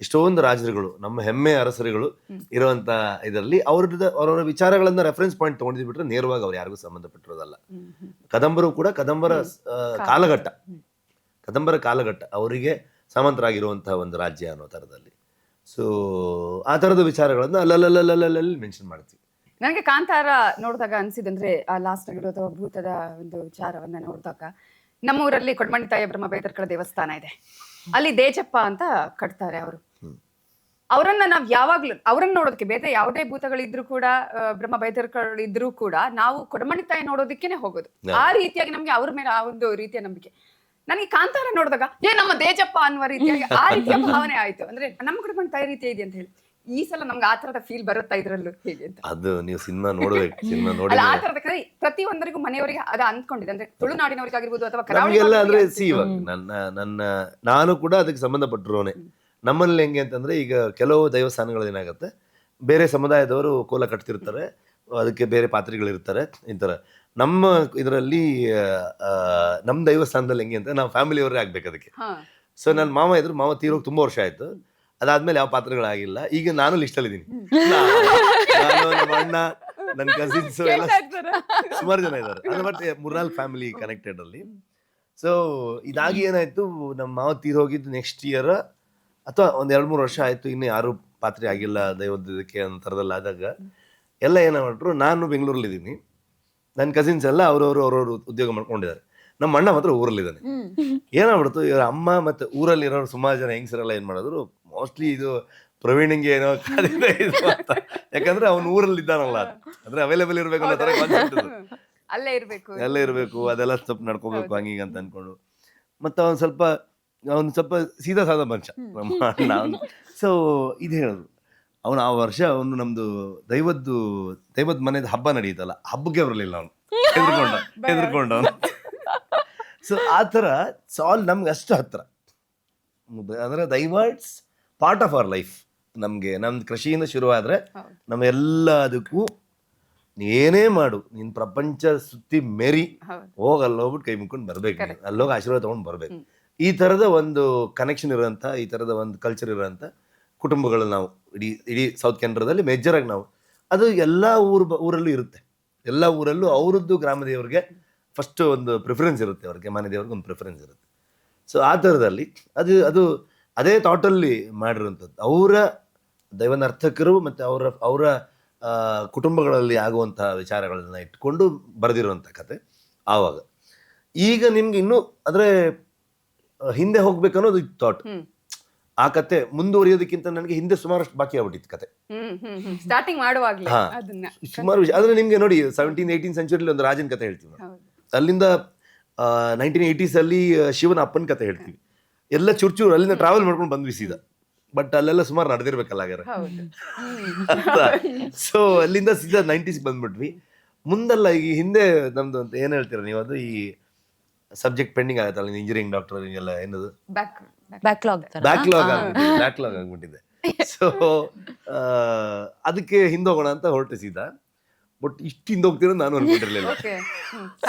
ಎಷ್ಟೊಂದು ರಾಜರುಗಳು, ನಮ್ಮ ಹೆಮ್ಮೆ ಅರಸರುಗಳು ಇರುವಂತ ಇದರಲ್ಲಿ ಅವರವರ ವಿಚಾರಗಳನ್ನ ರೆಫರೆನ್ಸ್ ಪಾಯಿಂಟ್ ತಗೊಂಡಿದ್ ಬಿಟ್ರೆ ನೇರವಾಗಿ ಅವ್ರು ಯಾರಿಗೂ ಸಂಬಂಧಪಟ್ಟಿರೋದಲ್ಲ. ಕದಂಬರು ಕೂಡ ಕದಂಬರ ಕಾಲಘಟ್ಟ ಅವರಿಗೆ ಸಾಮಂತರಾಗಿರುವಂತಹ ಒಂದು ರಾಜ್ಯ ಅನ್ನೋ ಥರದಲ್ಲಿ. ಸೊ ಆ ಥರದ ವಿಚಾರಗಳನ್ನ ಅಲ್ಲಲ್ಲಿ ಮೆನ್ಷನ್ ಮಾಡ್ತೀವಿ. ನನಗೆ ಕಾಂತಾರ ನೋಡಿದಾಗ ಅನ್ಸಿದಂದ್ರೆ, ಆ ಲಾಸ್ಟ್ ಆಗಿರೋ ಭೂತದ ಒಂದು ವಿಚಾರವನ್ನ ನೋಡಿದಾಗ, ನಮ್ಮೂರಲ್ಲಿ ಕೊಡಮಂಡಿ ತಾಯಿಯ ಬ್ರಹ್ಮ ಬೈದರ್ಕಳ ದೇವಸ್ಥಾನ ಇದೆ. ಅಲ್ಲಿ ದೇಜಪ್ಪ ಅಂತ ಕಟ್ತಾರೆ ಅವರು. ಅವರನ್ನ ನಾವ್ ಯಾವಾಗ್ಲೂ ಅವ್ರನ್ನ ನೋಡೋದಕ್ಕೆ, ಬೇರೆ ಯಾವುದೇ ಭೂತಗಳಿದ್ರು ಕೂಡ, ಬ್ರಹ್ಮ ಬೈದರ್ಕಳಿದ್ರು ಕೂಡ, ನಾವು ಕೊಡಮಂಡಿ ತಾಯಿ ನೋಡೋದಕ್ಕೇನೆ ಹೋಗೋದು. ಆ ರೀತಿಯಾಗಿ ನಮ್ಗೆ ಅವ್ರ ಮೇಲೆ ಆ ಒಂದು ರೀತಿಯ ನಂಬಿಕೆ. ನನಗೆ ಕಾಂತಾರ ನೋಡಿದಾಗ ನಮ್ಮ ದೇಜಪ್ಪ ಅನ್ನುವ ರೀತಿಯಾಗಿ ಆ ರೀತಿಯ ಭಾವನೆ ಆಯ್ತು. ಅಂದ್ರೆ ನಮ್ಮ ಕೊಡಮಂಡಿ ತಾಯಿ ರೀತಿ ಇದೆ ಅಂತ ಹೇಳಿ ಈ ಸಲ ನಮ್ಗೆ ಆ ತರದ ಫೀಲ್ ಬರುತ್ತಾ ಇದ್ರಲ್ಲೂ ಹೇಗೆ ಅಂತ. ಅದು ನೀವು ಸಿನಿಮಾ ನೋಡ್ಬೇಕು, ಸಿನಿಮಾ ನೋಡಿ ಆ ತರದ ಪ್ರತಿಯೊಂದರಿಗೂ ಮನೆಯವರಿಗೆ ಅದ ಅಂದ್ಕೊಂಡಿದೆ. ಅಂದ್ರೆ ತುಳುನಾಡಿನವರಿಗಾಗಿರ್ಬೋದು ಅಥವಾ ನಮಗೆಲ್ಲ ಅಂದ್ರೆ ನಾನು ಕೂಡ ಅದಕ್ಕೆ ಸಂಬಂಧಪಟ್ಟಿರೋನೆ. ನಮ್ಮಲ್ಲಿ ಹೆಂಗೆ ಅಂತಂದ್ರೆ, ಈಗ ಕೆಲವು ದೇವಸ್ಥಾನಗಳು ಏನಾಗುತ್ತೆ, ಬೇರೆ ಸಮುದಾಯದವರು ಕೋಲ ಕಟ್ತಿರ್ತಾರೆ, ಅದಕ್ಕೆ ಬೇರೆ ಪಾತ್ರಿಗಳಿರ್ತಾರೆ ಈ ಥರ. ನಮ್ಮ ಇದರಲ್ಲಿ ನಮ್ಮ ದೇವಸ್ಥಾನದಲ್ಲಿ ಹೆಂಗೆ ಅಂತ ನಾವು ಫ್ಯಾಮಿಲಿಯವರೇ ಆಗ್ಬೇಕು ಅದಕ್ಕೆ. ಸೊ ನನ್ನ ಮಾವ ತೀರೋಗಿ ತುಂಬಾ ವರ್ಷ ಆಯ್ತು. ಅದಾದ್ಮೇಲೆ ಯಾವ ಪಾತ್ರಗಳಾಗಿಲ್ಲ. ಈಗ ನಾನು ಲಿಸ್ಟಲ್ಲಿ ಇದ್ದೀನಿ. ನಾನು, ನಮ್ಮ ಅಣ್ಣ, ನನ್ನ ಕಸಿನ್ಸ್ ಎಲ್ಲ ಸುಮಾರು ಜನ ಇದ್ದಾರೆ. ಅದು ಬಟ್ 3-4 ಫ್ಯಾಮಿಲಿ ಕನೆಕ್ಟೆಡ್ ಅಲ್ಲಿ. ಸೊ ಇದಾಗಿ ಏನಾಯ್ತು, ನಮ್ಮ ಮಾವ ತೀರ್ ಹೋಗಿದ್ದು ನೆಕ್ಸ್ಟ್ ಇಯರ್ ಅಥವಾ 1-2-3 ವರ್ಷ ಆಯ್ತು, ಇನ್ನು ಯಾರು ಪಾತ್ರೆ ಆಗಿಲ್ಲ ದೈವದಕ್ಕೆ ಅನ್ನೋ ಥರದಲ್ಲಿ. ಆದಾಗ ಎಲ್ಲ ಏನ ಮಾಡ್ರು, ನಾನು ಬೆಂಗಳೂರಲ್ಲಿ ಇದ್ದೀನಿ, ನನ್ನ ಕಸಿನ್ಸ್ ಎಲ್ಲ ಅವ್ರವ್ರು ಉದ್ಯೋಗ ಮಾಡ್ಕೊಂಡಿದ್ದಾರೆ. ನಮ್ಮ ಅಣ್ಣ ಮಾತ್ರ ಊರಲ್ಲಿದ್ದಾನೆ. ಏನಾಗ್ಬಿಡ್ತು, ಇವ್ರ ಅಮ್ಮ ಮತ್ತೆ ಊರಲ್ಲಿರೋರು ಸುಮಾರು ಜನ ಹೆಂಗಸರೆಲ್ಲ ಏನ್ ಮಾಡಿದ್ರು, ಮೋಸ್ಟ್ಲಿ ಇದು ಪ್ರವೀಣಿಂಗೆ ಏನೋ ಕಾದಿದೆ ಇದು ಅಂತ. ಯಾಕಂದ್ರೆ ಅವ್ನು ಊರಲ್ಲಿ ಇದ್ದಾನಲ್ಲ, ಅಂದ್ರೆ ಅವೈಲೇಬಲ್ ಇರ್ಬೇಕು ಅನ್ನೋ ತರ ಕಾನ್ಸೆಪ್ಟ್ ಇದು. ಅಲ್ಲೇ ಇರ್ಬೇಕು. ಎಲ್ಲ ಇರಬೇಕು, ಅದೆಲ್ಲ ಸ್ವಲ್ಪ ನಡ್ಕೋಬೇಕು ಹಂಗೀಗ ಅಂತ ಅನ್ಕೊಂಡು. ಮತ್ತೆ ಅವ್ನು ಸ್ವಲ್ಪ ಸೀದಾ ಸಾದ ಮನುಷ್ಯ ನಮ್ಮ ಅಣ್ಣ. ಸೊ ಇದು ಹೇಳೋದು, ಅವನು ಆ ವರ್ಷ ಅವನು ನಮ್ದು ದೈವದ ಮನೆದ ಹಬ್ಬ ನಡೆಯುತ್ತಲ್ಲ, ಹಬ್ಬಕ್ಕೆ ಬರಲಿಲ್ಲ ಅವನು, ಹೆದರ್ಕೊಂಡ ಅವನು. ಸೊ ಆ ಥರ ಸಾಲ್ ನಮ್ಗೆ ಅಷ್ಟು ಹತ್ರ. ಅಂದ್ರೆ ದೈವ it's part of our life. ನಮ್ದು ಕೃಷಿಯಿಂದ ಶುರುವಾದ್ರೆ ನಮ್ಮ ಎಲ್ಲದಕ್ಕೂ ಏನೇ ಮಾಡು, ನೀನ್ ಪ್ರಪಂಚ ಸುತ್ತಿ ಮೆರಿ ಅಲ್ಲಿ ಹೋಗ್ಬಿಟ್ಟು ಕೈ ಮುಕ್ಕೊಂಡು ಬರ್ಬೇಕು, ಅಲ್ಲೋಗಿ ಆಶೀರ್ವಾದ ತಗೊಂಡು ಬರ್ಬೇಕು. ಈ ತರದ ಒಂದು ಕನೆಕ್ಷನ್ ಇರೋಂಥ, ಈ ತರದ ಒಂದು ಕಲ್ಚರ್ ಇರೋಂಥ ಕುಟುಂಬಗಳು ನಾವು ಇಡೀ ಸೌತ್ ಕೆನಡಾದಲ್ಲಿ ಮೇಜರ್ ಆಗಿ ನಾವು. ಅದು ಎಲ್ಲ ಊರಲ್ಲೂ ಇರುತ್ತೆ. ಎಲ್ಲ ಊರಲ್ಲೂ ಅವರದ್ದು ಗ್ರಾಮ ದೇವರಿಗೆ ಫಸ್ಟ್ ಒಂದು ಪ್ರಿಫರೆನ್ಸ್ ಇರುತ್ತೆ, ಅವ್ರಿಗೆ ಮನೆ ದೇವ್ರಿಗೆ ಒಂದು ಪ್ರಿಫರೆನ್ಸ್ ಇರುತ್ತೆ. ಸೊ ಆ ಥರದಲ್ಲಿ ಅದು ಅದೇ ಥಾಟಲ್ಲಿ ಮಾಡಿರುವಂಥದ್ದು. ಅವರ ದೈವನರ್ಥಕರು ಮತ್ತು ಅವರ ಕುಟುಂಬಗಳಲ್ಲಿ ಆಗುವಂತಹ ವಿಚಾರಗಳನ್ನ ಇಟ್ಕೊಂಡು ಬರೆದಿರುವಂಥ ಕತೆ ಆವಾಗ. ಈಗ ನಿಮ್ಗೆ ಇನ್ನೂ ಅಂದ್ರೆ ಹಿಂದೆ ಹೋಗ್ಬೇಕು ಅನ್ನೋದು ಥಾಟ್. ಆ ಕತೆ ಮುಂದುವರಿಯೋದಕ್ಕಿಂತ ನನಗೆ ಹಿಂದೆ ಸುಮಾರಷ್ಟು ಬಾಕಿ ಆಗ್ಬಿಟ್ಟಿತ್ತು ಕತೆ. ಸ್ಟಾರ್ಟಿಂಗ್ ಮಾಡುವಾಗಲೇ ಅದನ್ನ ಸುಮಾರು ವಿಷಯ. ಅಂದ್ರೆ ನಿಮ್ಗೆ ನೋಡಿ 17th-18th ಸೆಂಚುರಿಲಿ ಒಂದು ರಾಜನ ಕತೆ ಹೇಳ್ತೀವಿ ನಾವು. ಅಲ್ಲಿಂದ 1980s ಅಲ್ಲಿ ಶಿವನ ಅಪ್ಪನ ಕತೆ ಹೇಳ್ತೀವಿ. ಎಲ್ಲ ಚೂರು ಅಲ್ಲಿಂದ ಟ್ರಾವೆಲ್ ಮಾಡ್ಕೊಂಡು ಬಂದ್ವಿ ಸೀದಾ. ಬಟ್ ಅಲ್ಲೆಲ್ಲ ಸುಮಾರು ನಡೆದಿರ್ಬೇಕಲ್ಲ ಹಾಗಾದ್ರೆ. ಸೊ ಅಲ್ಲಿಂದ ಸೀದಾ 90s ಬಂದ್ಬಿಟ್ವಿ. ಮುಂದಲ್ಲ ಈಗ ಹಿಂದೆ ನಮ್ದು ಅಂತ ಏನ್ ಹೇಳ್ತೀರ ನೀವು, ಅದು ಈ ಸಬ್ಜೆಕ್ಟ್ ಪೆಂಡಿಂಗ್ ಆಗತ್ತಲ್ಲ, ಇಂಜಿನಿಯರಿಂಗ್ ಡಾಕ್ಟರ್ ಎಲ್ಲ ಏನದು ಬ್ಯಾಕ್ಲಾಗ್ ಆಗ್ಬಿಟ್ಟಿದೆ. ಸೊ ಅದಕ್ಕೆ ಹಿಂದೋಗೋಣ ಅಂತ ಹೊರಟೆ ಸೀದಾ. ಬಟ್ ಇಷ್ಟು ಹಿಂದೆ ಹೋಗ್ತೀನೋ ನಾನು ಅನ್ಕೊಂಡಿರ್ಲಿಲ್ಲ.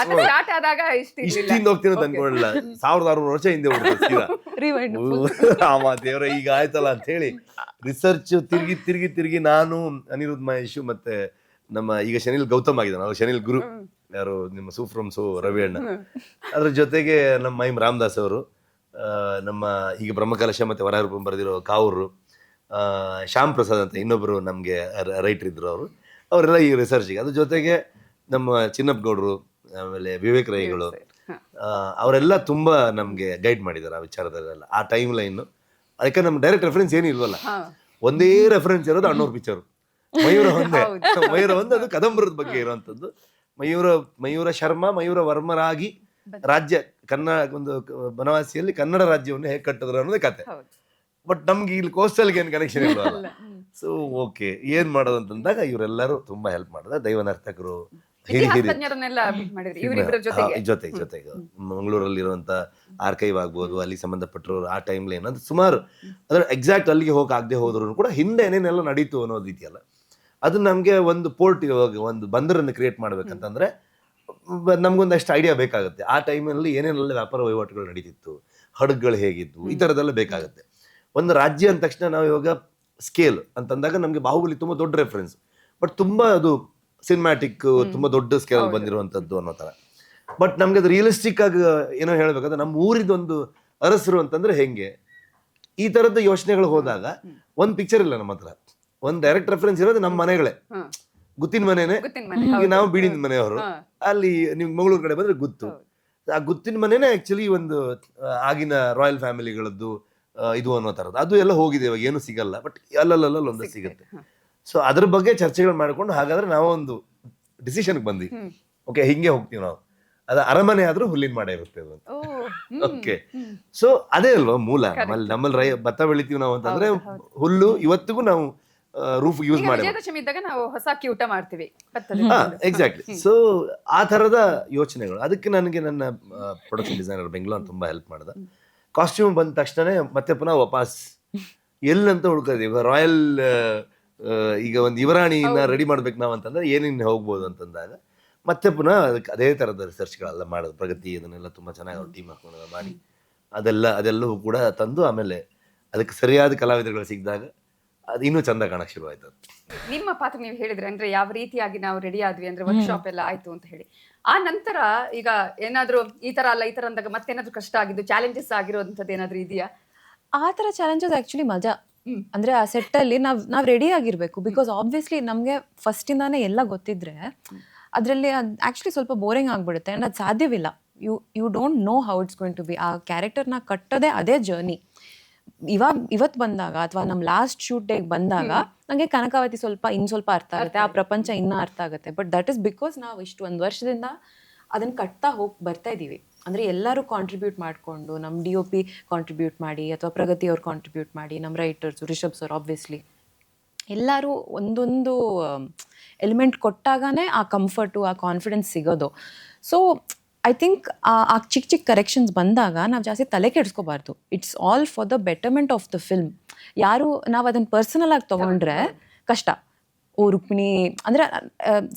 ಇಷ್ಟು ಹಿಂದೆ ಹೋಗ್ತೀನೋ ಅನ್ಕೊಂಡಿಲ್ಲ. 1600 ವರ್ಷ ಹಿಂದೆ ಹೋಗ್ತಾರೆ ಸೀದಾ. ದೇವ್ರ ಈಗ ಆಯ್ತಲ್ಲ ಅಂತ ಹೇಳಿ ರಿಸರ್ಚ್ ತಿರುಗಿ ನಾನು, ಅನಿರುದ್ಧ ಮಹೇಶು ಮತ್ತೆ ನಮ್ಮ ಈಗ ಶನಿಲ್ ಗೌತಮ್ ಆಗಿದ್ದಾನೆ, ಅವ್ರು ಶನಿಲ್ ಗುರು, ಯಾರು ನಿಮ್ಮ ಸೂಫ್ರಮ್ ರವಿ ಅಣ್ಣ, ಅದ್ರ ಜೊತೆಗೆ ನಮ್ಮ ಮೈಮ್ ರಾಮದಾಸ್ ಅವರು, ನಮ್ಮ ಈಗ ಬ್ರಹ್ಮಕಲಶ ಮತ್ತೆ ವರಾರೂಪಂ ಬರೆದಿರೋ ಕಾವೂರು, ಶ್ಯಾಮ್ ಪ್ರಸಾದ್ ಅಂತ ಇನ್ನೊಬ್ರು ನಮ್ಗೆ ರೈಟರ್ ಇದ್ರು ಅವರು, ಅವರೆಲ್ಲ ಈ ರಿಸರ್ಚ್ಗೆ. ಅದ್ರ ಜೊತೆಗೆ ನಮ್ಮ ಚಿನ್ನಪ್ಪ ಗೌಡ್ರು, ಆಮೇಲೆ ವಿವೇಕ್ ರೈಗಳು, ಅವರೆಲ್ಲ ತುಂಬಾ ನಮ್ಗೆ ಗೈಡ್ ಮಾಡಿದ್ದಾರೆ ಆ ವಿಚಾರದಲ್ಲೆಲ್ಲ. ಆ ಟೈಮ್ ಲೈನ್ ಅದಕ್ಕೆ ನಮ್ಗೆ ಡೈರೆಕ್ಟ್ ರೆಫರೆನ್ಸ್ ಏನು ಇಲ್ವಲ್ಲ, ಒಂದೇ ರೆಫರೆನ್ಸ್ ಇರೋದು ಅಣ್ಣವ್ರ ಪಿಕ್ಚರ್ ಮಯೂರ ಒಂದೇ. ಅದು ಕದಂಬರದ ಬಗ್ಗೆ ಇರುವಂತದ್ದು. ಮಯೂರ ಶರ್ಮಾ ಮಯೂರ ವರ್ಮರಾಗಿ ರಾಜ್ಯ ಒಂದು ಬನವಾಸಿಯಲ್ಲಿ ಕನ್ನಡ ರಾಜ್ಯವನ್ನು ಹೇಗೆ ಕಟ್ಟಿದ್ರು ಅನ್ನೋದೇ ಕತೆ. ಬಟ್ ನಮ್ಗೆ ಇಲ್ಲಿ ಕೋಸ್ಟಲ್ಗೆ ಏನು ಕನೆಕ್ಷನ್ ಇಲ್ವಲ್ಲ. ಸೊ ಓಕೆ, ಏನ್ ಮಾಡೋದು ಅಂತಂದಾಗ ಇವರೆಲ್ಲರೂ ತುಂಬಾ ಹೆಲ್ಪ್ ಮಾಡಿದ ದೈವನರ್ತಕರು, ಜೊತೆಗೆ ಮಂಗಳೂರಲ್ಲಿರುವಂತ ಆರ್ಕೈವ್ ಆಗ್ಬೋದು, ಅಲ್ಲಿ ಸಂಬಂಧಪಟ್ಟರು ಆ ಟೈಮ್ಲಿ ಏನಂದ್ರೆ ಸುಮಾರು ಅಂದ್ರೆ ಎಕ್ಸಾಕ್ಟ್ ಅಲ್ಲಿಗೆ ಹೋಗಿ ಆಗದೆ ಹೋದ್ರು ಕೂಡ ಹಿಂದೆ ಏನೇನೆಲ್ಲ ನಡೀತು ಅನ್ನೋದು ಇದೆಯಲ್ಲ, ಅದು ನಮ್ಗೆ ಒಂದು ಪೋರ್ಟ್, ಒಂದು ಬಂದರನ್ನು ಕ್ರಿಯೇಟ್ ಮಾಡ್ಬೇಕಂತಂದ್ರೆ ನಮ್ಗೊಂದಷ್ಟು ಐಡಿಯಾ ಬೇಕಾಗುತ್ತೆ. ಆ ಟೈಮಲ್ಲಿ ಏನೇನೆಲ್ಲ ವ್ಯಾಪಾರ ವಹಿವಾಟುಗಳು ನಡೀತಿತ್ತು, ಹಡಗುಗಳು ಹೇಗಿತ್ತು, ಈ ಥರದ್ದೆಲ್ಲ ಬೇಕಾಗುತ್ತೆ. ಒಂದು ರಾಜ್ಯ ಅಂದ ತಕ್ಷಣ ನಾವು ಇವಾಗ ಸ್ಕೇಲ್ ಅಂತಂದಾಗ ನಮಗೆ ಬಾಹುಬಲಿ ತುಂಬಾ ದೊಡ್ಡ ರೆಫರೆನ್ಸ್, ಬಟ್ ತುಂಬಾ ಅದು ಸಿನಿಮ್ಯಾಟಿಕ್, ತುಂಬಾ ದೊಡ್ಡ ಸ್ಕೇಲ್ ಬಂದಿರುವಂತದ್ದು ಅನ್ನೋ ತರ. ಬಟ್ ನಮ್ಗೆ ಅದು ರಿಯಲಿಸ್ಟಿಕ್ ಆಗಿ ಏನೋ ಹೇಳ್ಬೇಕಂದ್ರೆ ನಮ್ಮ ಊರಿದೊಂದು ಅರಸರು ಅಂತಂದ್ರೆ ಹೆಂಗೆ, ಈ ತರದ ಯೋಚನೆಗಳು ಹೋದಾಗ ಒಂದ್ ಪಿಕ್ಚರ್ ಇಲ್ಲ ನಮ್ಮ ಹತ್ರ. ಒಂದ್ ಡೈರೆಕ್ಟ್ ರೆಫರೆನ್ಸ್ ಇರೋದು ನಮ್ಮ ಮನೆಗಳೇ, ಗುತ್ತಿನ ಮನೆನೇ. ಈಗ ನಾವು ಬೀಡಿನ ಮನೆಯವರು, ಅಲ್ಲಿ ನಿಮ್ ಮಂಗಳೂರು ಕಡೆ ಬಂದ್ರೆ ಗುತ್ತು, ಆ ಗುತ್ತಿನ ಮನೆನೇ ಆಕ್ಚುಲಿ ಒಂದು ಆಗಿನ ರಾಯಲ್ ಫ್ಯಾಮಿಲಿಗಳದ್ದು ಇದು ಅನ್ನೋ ತರದ್ದು. ಅದು ಎಲ್ಲ ಹೋಗಿದೆ, ಇವಾಗ ಏನು ಸಿಗಲ್ಲ, ಬಟ್ ಅಲ್ಲಲ್ಲ ಒಂದು ಸಿಗುತ್ತೆ. ಸೊ ಅದ್ರ ಬಗ್ಗೆ ಚರ್ಚೆಗಳು ಮಾಡ್ಕೊಂಡು ಹಾಗಾದ್ರೆ ನಾವು ಒಂದು ಡಿಸಿಷನ್ಗೆ ಬಂದ್ವಿ, ಓಕೆ ಹಿಂಗೆ ಹೋಗ್ತೀವಿ ನಾವು. ಅದು ಅರಮನೆ ಆದ್ರೂ ಹುಲ್ಲಿನ ಮಾಡೇ ಇರುತ್ತೆ ಅದು. ಓಕೆ, ಸೊ ಅದೇ ಅಲ್ವಾ ಮೂಲ. ನಮ್ಮಲ್ಲಿ ಭತ್ತ ಬೆಳಿತೀವಿ ನಾವು ಅಂತಂದ್ರೆ ಹುಲ್ಲು ಇವತ್ತಿಗೂ ನಾವು ರೂಫ್ ಯೂಸ್ ಮಾಡಿ ನಾವು ಹೊಸ ಊಟ ಮಾಡ್ತೀವಿ. ಎಕ್ಸಾಕ್ಟ್ಲಿ. ಸೊ ಆ ತರದ ಯೋಚನೆಗಳು. ಅದಕ್ಕೆ ನನಗೆ ನನ್ನ ಪ್ರೊಡಕ್ಷನ್ ಡಿಸೈನರ್ ಬೆಂಗಳೂರು ತುಂಬಾ ಹೆಲ್ಪ್ ಮಾಡ್ದ. ಕಾಸ್ಟ್ಯೂಮ್ ಬಂದ ತಕ್ಷಣ ಮತ್ತೆ ಪುನಃ ವಾಪಸ್ ಎಲ್ಲಂತ ಹುಡ್ಕೋದೀವಿ. ರಾಯಲ್ ಈಗ ಒಂದು ಯುವರಾಣಿನ ರೆಡಿ ಮಾಡ್ಬೇಕು ನಾವು ಅಂತಂದ್ರೆ ಏನೇನು ಹೋಗ್ಬೋದು ಅಂತಂದಾಗ ಮತ್ತೆ ಪುನಃ ಅದಕ್ಕೆ ಅದೇ ಥರದ ರಿಸರ್ಚ್ಗಳೆಲ್ಲ ಮಾಡೋದು. ಪ್ರಗತಿ ಇದನ್ನೆಲ್ಲ ತುಂಬ ಚೆನ್ನಾಗಿ ಅವ್ರು ಟೀಮ್ ಹಾಕೊಂಡು ಮಾಡಿ ಅದೆಲ್ಲವೂ ಕೂಡ ತಂದು ಆಮೇಲೆ ಅದಕ್ಕೆ ಸರಿಯಾದ ಕಲಾವಿದರುಗಳು ಸಿಕ್ಕಿದಾಗ ಅದು ಇನ್ನೂ ಚಂದ ಕಾಣಕ್ಕೆ ಶುರು ಆಯ್ತು. ನಿಮ್ಮ ಪಾತ್ರ ನೀವು ಹೇಳಿದ್ರೆ ಅಂದ್ರೆ ಯಾವ ರೀತಿಯಾಗಿ ನಾವು ರೆಡಿ ಆದ್ವಿ ಅಂದ್ರೆ ವರ್ಕ್ಶಾಪ್ ಎಲ್ಲ ಆಯ್ತು ಅಂತ ಹೇಳಿ, ಆ ನಂತರ ಈಗ ಏನಾದ್ರು ಈ ತರ ಅಲ್ಲ ಈ ತರ ಅಂದಾಗ ಮತ್ತೇನಾದ್ರು ಕಷ್ಟ ಆಗಿದ್ದು, ಚಾಲೆಂಜಸ್ ಆಗಿರೋಂಥದ್ದು ಏನಾದ್ರು ಇದೆಯಾ? ಆ ತರ ಚಾಲೆಂಜಸ್ ಆಕ್ಚುಲಿ ಮಜಾ. ಅಂದ್ರೆ ಆ ಸೆಟ್ ಅಲ್ಲಿ ನಾವ್ ರೆಡಿ ಆಗಿರ್ಬೇಕು. ಬಿಕಾಸ್ ಆಬ್ವಿಯಸ್ಲಿ ನಮ್ಗೆ ಫಸ್ಟ್ ಇಂದಾನೆ ಎಲ್ಲ ಗೊತ್ತಿದ್ರೆ ಅದ್ರಲ್ಲಿ ಆಕ್ಚುಲಿ ಸ್ವಲ್ಪ ಬೋರಿಂಗ್ ಆಗ್ಬಿಡುತ್ತೆ. ಅಂಡ್ ಅದು ಸಾಧ್ಯವಿಲ್ಲ. You don't know how it's going to be. ಆ ಕ್ಯಾರೆಕ್ಟರ್ನ ಕಟ್ಟೋದೇ ಅದೇ ಜರ್ನಿ. ಇವತ್ತು ಬಂದಾಗ ಅಥವಾ ನಮ್ಮ ಲಾಸ್ಟ್ ಶೂಟ್ ಡೇಗೆ ಬಂದಾಗ ನನಗೆ ಕನಕಾವತಿ ಸ್ವಲ್ಪ ಅರ್ಥ ಆಗುತ್ತೆ, ಆ ಪ್ರಪಂಚ ಇನ್ನೂ ಅರ್ಥ ಆಗುತ್ತೆ. ಬಟ್ ದಟ್ ಇಸ್ ಬಿಕಾಸ್ ನಾವು ಇಷ್ಟು ಒಂದು ವರ್ಷದಿಂದ ಅದನ್ನು ಕಟ್ತಾ ಬರ್ತಾ ಇದ್ದೀವಿ. ಅಂದರೆ ಎಲ್ಲರೂ ಕಾಂಟ್ರಿಬ್ಯೂಟ್ ಮಾಡಿಕೊಂಡು, ನಮ್ಮ DOP ಕಾಂಟ್ರಿಬ್ಯೂಟ್ ಮಾಡಿ ಅಥವಾ ಪ್ರಗತಿ ಅವ್ರು ಕಾಂಟ್ರಿಬ್ಯೂಟ್ ಮಾಡಿ, ನಮ್ಮ ರೈಟರ್ಸು ರಿಷಬ್ ಸರ್ ಆಬ್ವಿಯಸ್ಲಿ ಎಲ್ಲರೂ ಒಂದೊಂದು ಎಲಿಮೆಂಟ್ ಕೊಟ್ಟಾಗನೇ ಆ ಕಂಫರ್ಟು, ಆ ಕಾನ್ಫಿಡೆನ್ಸ್ ಸಿಗೋದು. ಸೊ ಐ ಥಿಂಕ್ ಆ ಚಿಕ್ಕ ಕರೆಕ್ಷನ್ಸ್ ಬಂದಾಗ ನಾವು ಜಾಸ್ತಿ ತಲೆ ಕೆಡಿಸ್ಕೋಬಾರ್ದು. It's all for the betterment of the film. ಯಾರು ನಾವು ಅದನ್ನು ಪರ್ಸನಲ್ ಆಗಿ ತೊಗೊಂಡ್ರೆ ಕಷ್ಟ. ರುಕ್ಮಿಣಿ ಅಂದರೆ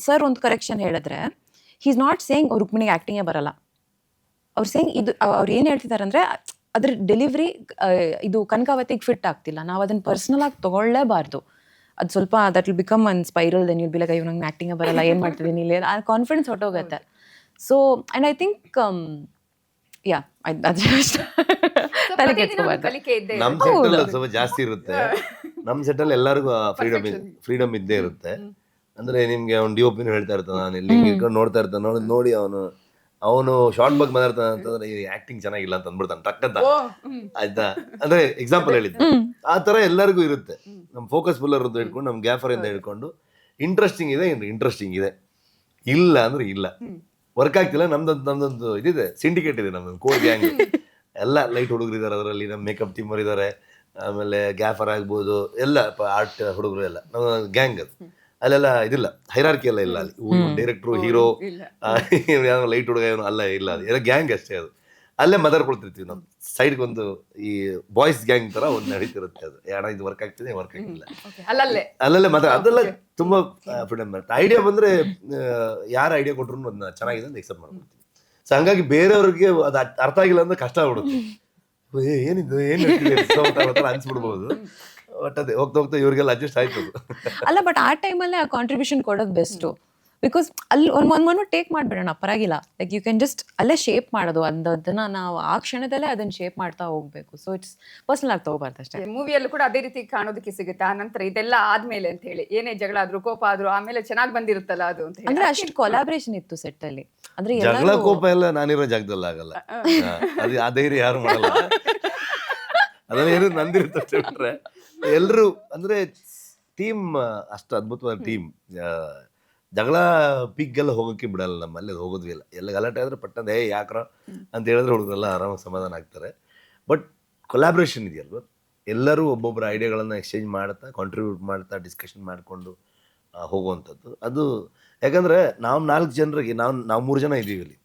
ಸರ್ ಒಂದು ಕರೆಕ್ಷನ್ ಹೇಳಿದ್ರೆ ಹೀಸ್ ನಾಟ್ ಸೇಯಿಂಗ್ ರುಕ್ಮಿಣಿಗೆ ಆ್ಯಕ್ಟಿಂಗೇ ಬರಲ್ಲ. ಅವ್ರು ಸೇಯಿಂಗ್ ಇದು ಅವ್ರು ಏನು ಹೇಳ್ತಿದ್ದಾರೆ ಅಂದರೆ ಅದ್ರ ಡೆಲಿವ್ರಿ ಇದು ಕನಕಾವತಿಗೆ ಫಿಟ್ ಆಗ್ತಿಲ್ಲ, ನಾವು ಅದನ್ನು ಪರ್ಸನಲ್ ಆಗಿ ತೊಗೊಳ್ಳೇಬಾರ್ದು. ಅದು ಸ್ವಲ್ಪ that will become one spiral. Then you'll be like ಅಯ್ಯೋ ನಂಗೆ ಆ್ಯಕ್ಟಿಂಗೇ ಬರಲ್ಲ, ಏನು ಮಾಡ್ತಿದ್ದೀನಿ ಇಲ್ಲಿ, ಆ ಕಾನ್ಫಿಡೆನ್ಸ್ ಹೊಟ್ಟೋಗುತ್ತೆ. ಸೊ ಆ್ಯಂಡ್ ಐ ಥಿಂಕ್ ತಲೆ ಕೆಡ್ಸ್ಕೋಬಾರ್ದು. ನಮ್ ಸೆಟ್ ಅಲ್ಲಿ ಸ್ವಲ್ಪ ಜಾಸ್ತಿ ಇರುತ್ತೆ. ನಮ್ ಸೆಟ್ ಅಲ್ಲಿ ಎಲ್ಲರಿಗೂ ಫ್ರೀಡಮ್ ಇದ್ದೇ ಇರುತ್ತೆ. ಅಂದ್ರೆ ನಿಮ್ಗೆ ಅವ್ನು DOP ಹೇಳ್ತಾ ಇರ್ತಾನೆ, ನಾನು ಇಲ್ಲಿ ಇಟ್ಕೊಂಡು ನೋಡ್ತಾ ಇರ್ತಾನೆ, ನೋಡಿ ಅವನು ಶಾರ್ಟ್ ಬಗ್ಗೆ ಮಾತಾಡ್ತಾನೆ ಅಂತಂದ್ರೆ ಈ ಆಕ್ಟಿಂಗ್ ಚೆನ್ನಾಗಿಲ್ಲ ಅಂತ ಅಂದ್ಬಿಡ್ತಾನೆ ಟಕ್ಕಂತ, ಆಯ್ತಾ? ಅಂದ್ರೆ ಎಕ್ಸಾಂಪಲ್ ಹೇಳಿದ್ದೆ. ಆ ತರ ಎಲ್ಲರಿಗೂ ಇರುತ್ತೆ. ನಮ್ ಫೋಕಸ್ ಫುಲ್ಲರ್ ಅಂತ ಹಿಡ್ಕೊಂಡು, ನಮ್ ಗ್ಯಾಫರ್ ಇಂದ ಹಿಡ್ಕೊಂಡು ಇಂಟ್ರೆಸ್ಟಿಂಗ್ ಇದೆ, ಇಲ್ಲ ಅಂದ್ರೆ ಇಲ್ಲ, ವರ್ಕ್ ಆಗ್ತಿಲ್ಲ. ನಮ್ದೊಂದು ಇದಿದೆ, ಸಿಂಡಿಕೇಟ್ ಇದೆ, ನಮ್ದೊಂದು ಕೋರ್ ಗ್ಯಾಂಗ್. ಎಲ್ಲ ಲೈಟ್ ಹುಡುಗರು ಇದಾರೆ ಅದರಲ್ಲಿ, ನಮ್ಮ ಮೇಕಪ್ ಟೀಮ್ ಅವ್ರು ಇದಾರೆ, ಆಮೇಲೆ ಗ್ಯಾಫರ್ ಆಗ್ಬೋದು, ಎಲ್ಲ ಆರ್ಟ್ ಹುಡುಗರು ಎಲ್ಲ ನಮ್ಮ ಗ್ಯಾಂಗ್. ಅದು ಅಲ್ಲೆಲ್ಲ ಇದಿಲ್ಲ, ಹೈರಾರ್ಕಿ ಎಲ್ಲ ಇಲ್ಲ ಅಲ್ಲಿ. ಡೈರೆಕ್ಟ್ರು, ಹೀರೋ, ಲೈಟ್ ಹುಡುಗ ಏನು ಅಲ್ಲ, ಇಲ್ಲ, ಅದು ಎಲ್ಲ ಗ್ಯಾಂಗ್ ಅಷ್ಟೇ. ಅದು ಅಲ್ಲೇ ಮಾತಾಡ್ಕೊಳ್ತಿರ್ತೀವಿ ನಾವು. ಸೈಡ್ಗೆ ಒಂದು ಈ ಬಾಯ್ಸ್ ಗ್ಯಾಂಗ್ ತರ ಒಂದು ನಡೀತಿರುತ್ತೆ. ಅದು ಯಾರ ಇದು ವರ್ಕ್ ಆಗ್ತಿದೆ, ವರ್ಕ್ ಆಗಿಲ್ಲ, ಅಲ್ಲಲ್ಲೇ ಮಾತಾಡ. ಅದೆಲ್ಲ ತುಂಬಾ ಫ್ರೀಡಮ್. ಐಡಿಯಾ ಬಂದ್ರೆ ಯಾರು ಐಡಿಯಾ ಕೊಟ್ರು ಅದನ್ನ ಚೆನ್ನಾಗಿದೆ ಅಂತ ಎಕ್ಸೆಪ್ಟ್ ಮಾಡ್ಕೊಡ್ತೀವಿ. ಸೊ ಹಂಗಾಗಿ ಬೇರೆಯವ್ರಿಗೆ ಅದು ಅರ್ಥ ಆಗಿಲ್ಲ ಅಂದ್ರೆ ಕಷ್ಟ ಆಗ್ಬಿಡುತ್ತೆ. ಏನಿದು ಏನು ಅನ್ಸ್ಬಿಡ್ಬೋದು. ಬಟ್ ಅದೇ ಹೋಗ್ತಾ ಇವ್ರಿಗೆಲ್ಲ ಅಡ್ಜಸ್ಟ್ ಆಯ್ತು. ಅಲ್ಲ, ಬಟ್ ಆ ಟೈಮಲ್ಲೇ ಆ ಕಾಂಟ್ರಿಬ್ಯೂಷನ್ ಕೊಡೋದು ಬೆಸ್ಟು. ಬಿಕಾಸ್ ಅಲ್ಲಿ ಒಂದು ಟೇಕ್ ಮಾಡಿಬಿಡೋಣ, ಪರವಾಗಿಲ್ಲ. ಲೈಕ್ ಯು ಕ್ಯಾನ್ ಜಸ್ಟ್ ಅಲ್ಲೇ ಶೇಪ್ ಮಾಡೋದು, ಅದನ್ನ ನಾವು ಆ ಕ್ಷಣದಲ್ಲೇ ಅದನ್ನ ಶೇಪ್ ಮಾಡ್ತಾ ಹೋಗ್ಬೇಕು. ಸೊ ಇಟ್ಸ್ ಪರ್ಸನಲ್ ಆಗಿ ತಗೋಬಾರ್ದು ಅಷ್ಟೇ. ಮೂವಿಯಲ್ಲೂ ಕೂಡ ಅದೇ ರೀತಿ ಕಾಣೋದಕ್ಕೆ ಸಿಗುತ್ತೆ. ಆ ನಂತರ ಇದೆಲ್ಲ ಆದ್ಮೇಲೆ ಅಂತ ಹೇಳಿ ಏನೇ ಜಗಳ ಆದ್ರೂ, ಕೋಪ ಆದ್ರೂ, ಆಮೇಲೆ ಚೆನ್ನಾಗಿ ಬಂದಿರುತ್ತಲ್ಲ ಅದು ಅಂತ ಹೇಳಿ. ಅಂದ್ರೆ ಅಷ್ಟು ಕೊಲಾಬ್ರೇಷನ್ ಇತ್ತು ಸೆಟ್ ಅಲ್ಲಿ. ಅಂದ್ರೆ ಜಗಳ ಕೋಪ ಎಲ್ಲ ನಾನಿರೋ ಜಾಗದಲ್ಲಿ ಆಗಲ್ಲ. ಅದು ಆ ಧೈರ್ಯ ಯಾರು ಮಾಡಲ್ಲ. ಅದನ್ನ ಏನು ನಂದಿರುತ್ತೆ ಬಿಟ್ರೆ ಎಲ್ರು ಅಂದ್ರೆ ಟೀಮ್ ಅಷ್ಟು ಅದ್ಭುತವಾದ ಟೀಮ್. ಜಗಳ ಪಿಗ್ಗೆಲ್ಲ ಹೋಗೋಕ್ಕೆ ಬಿಡಲ್ಲ ನಮ್ಮಲ್ಲಿ. ಅದು ಹೋಗೋದ್ವಿ ಇಲ್ಲ. ಎಲ್ಲ ಗಲಾಟೆ ಆದ್ರೆ ಪಟ್ಟಂದ ಯಾಕ್ರ ಅಂತ ಹೇಳಿದ್ರೆ ಹುಡುಗರೆಲ್ಲ ಆರಾಮಾಗಿ ಸಮಾಧಾನ ಆಗ್ತಾರೆ. ಬಟ್ ಕೊಲಾಬ್ರೇಷನ್ ಇದೆಯಲ್ವ, ಎಲ್ಲರೂ ಒಬ್ಬೊಬ್ಬರ ಐಡಿಯಾಗಳನ್ನ ಎಕ್ಸ್ಚೇಂಜ್ ಮಾಡ್ತಾ, ಕಾಂಟ್ರಿಬ್ಯೂಟ್ ಮಾಡ್ತಾ, ಡಿಸ್ಕಷನ್ ಮಾಡಿಕೊಂಡು ಹೋಗುವಂಥದ್ದು ಅದು. ಯಾಕಂದ್ರೆ ನಾವು 4 ಜನರಿಗೆ ನಾವು 3 ಜನ ಇದ್ದೀವಿ ಇಲ್ಲಿ.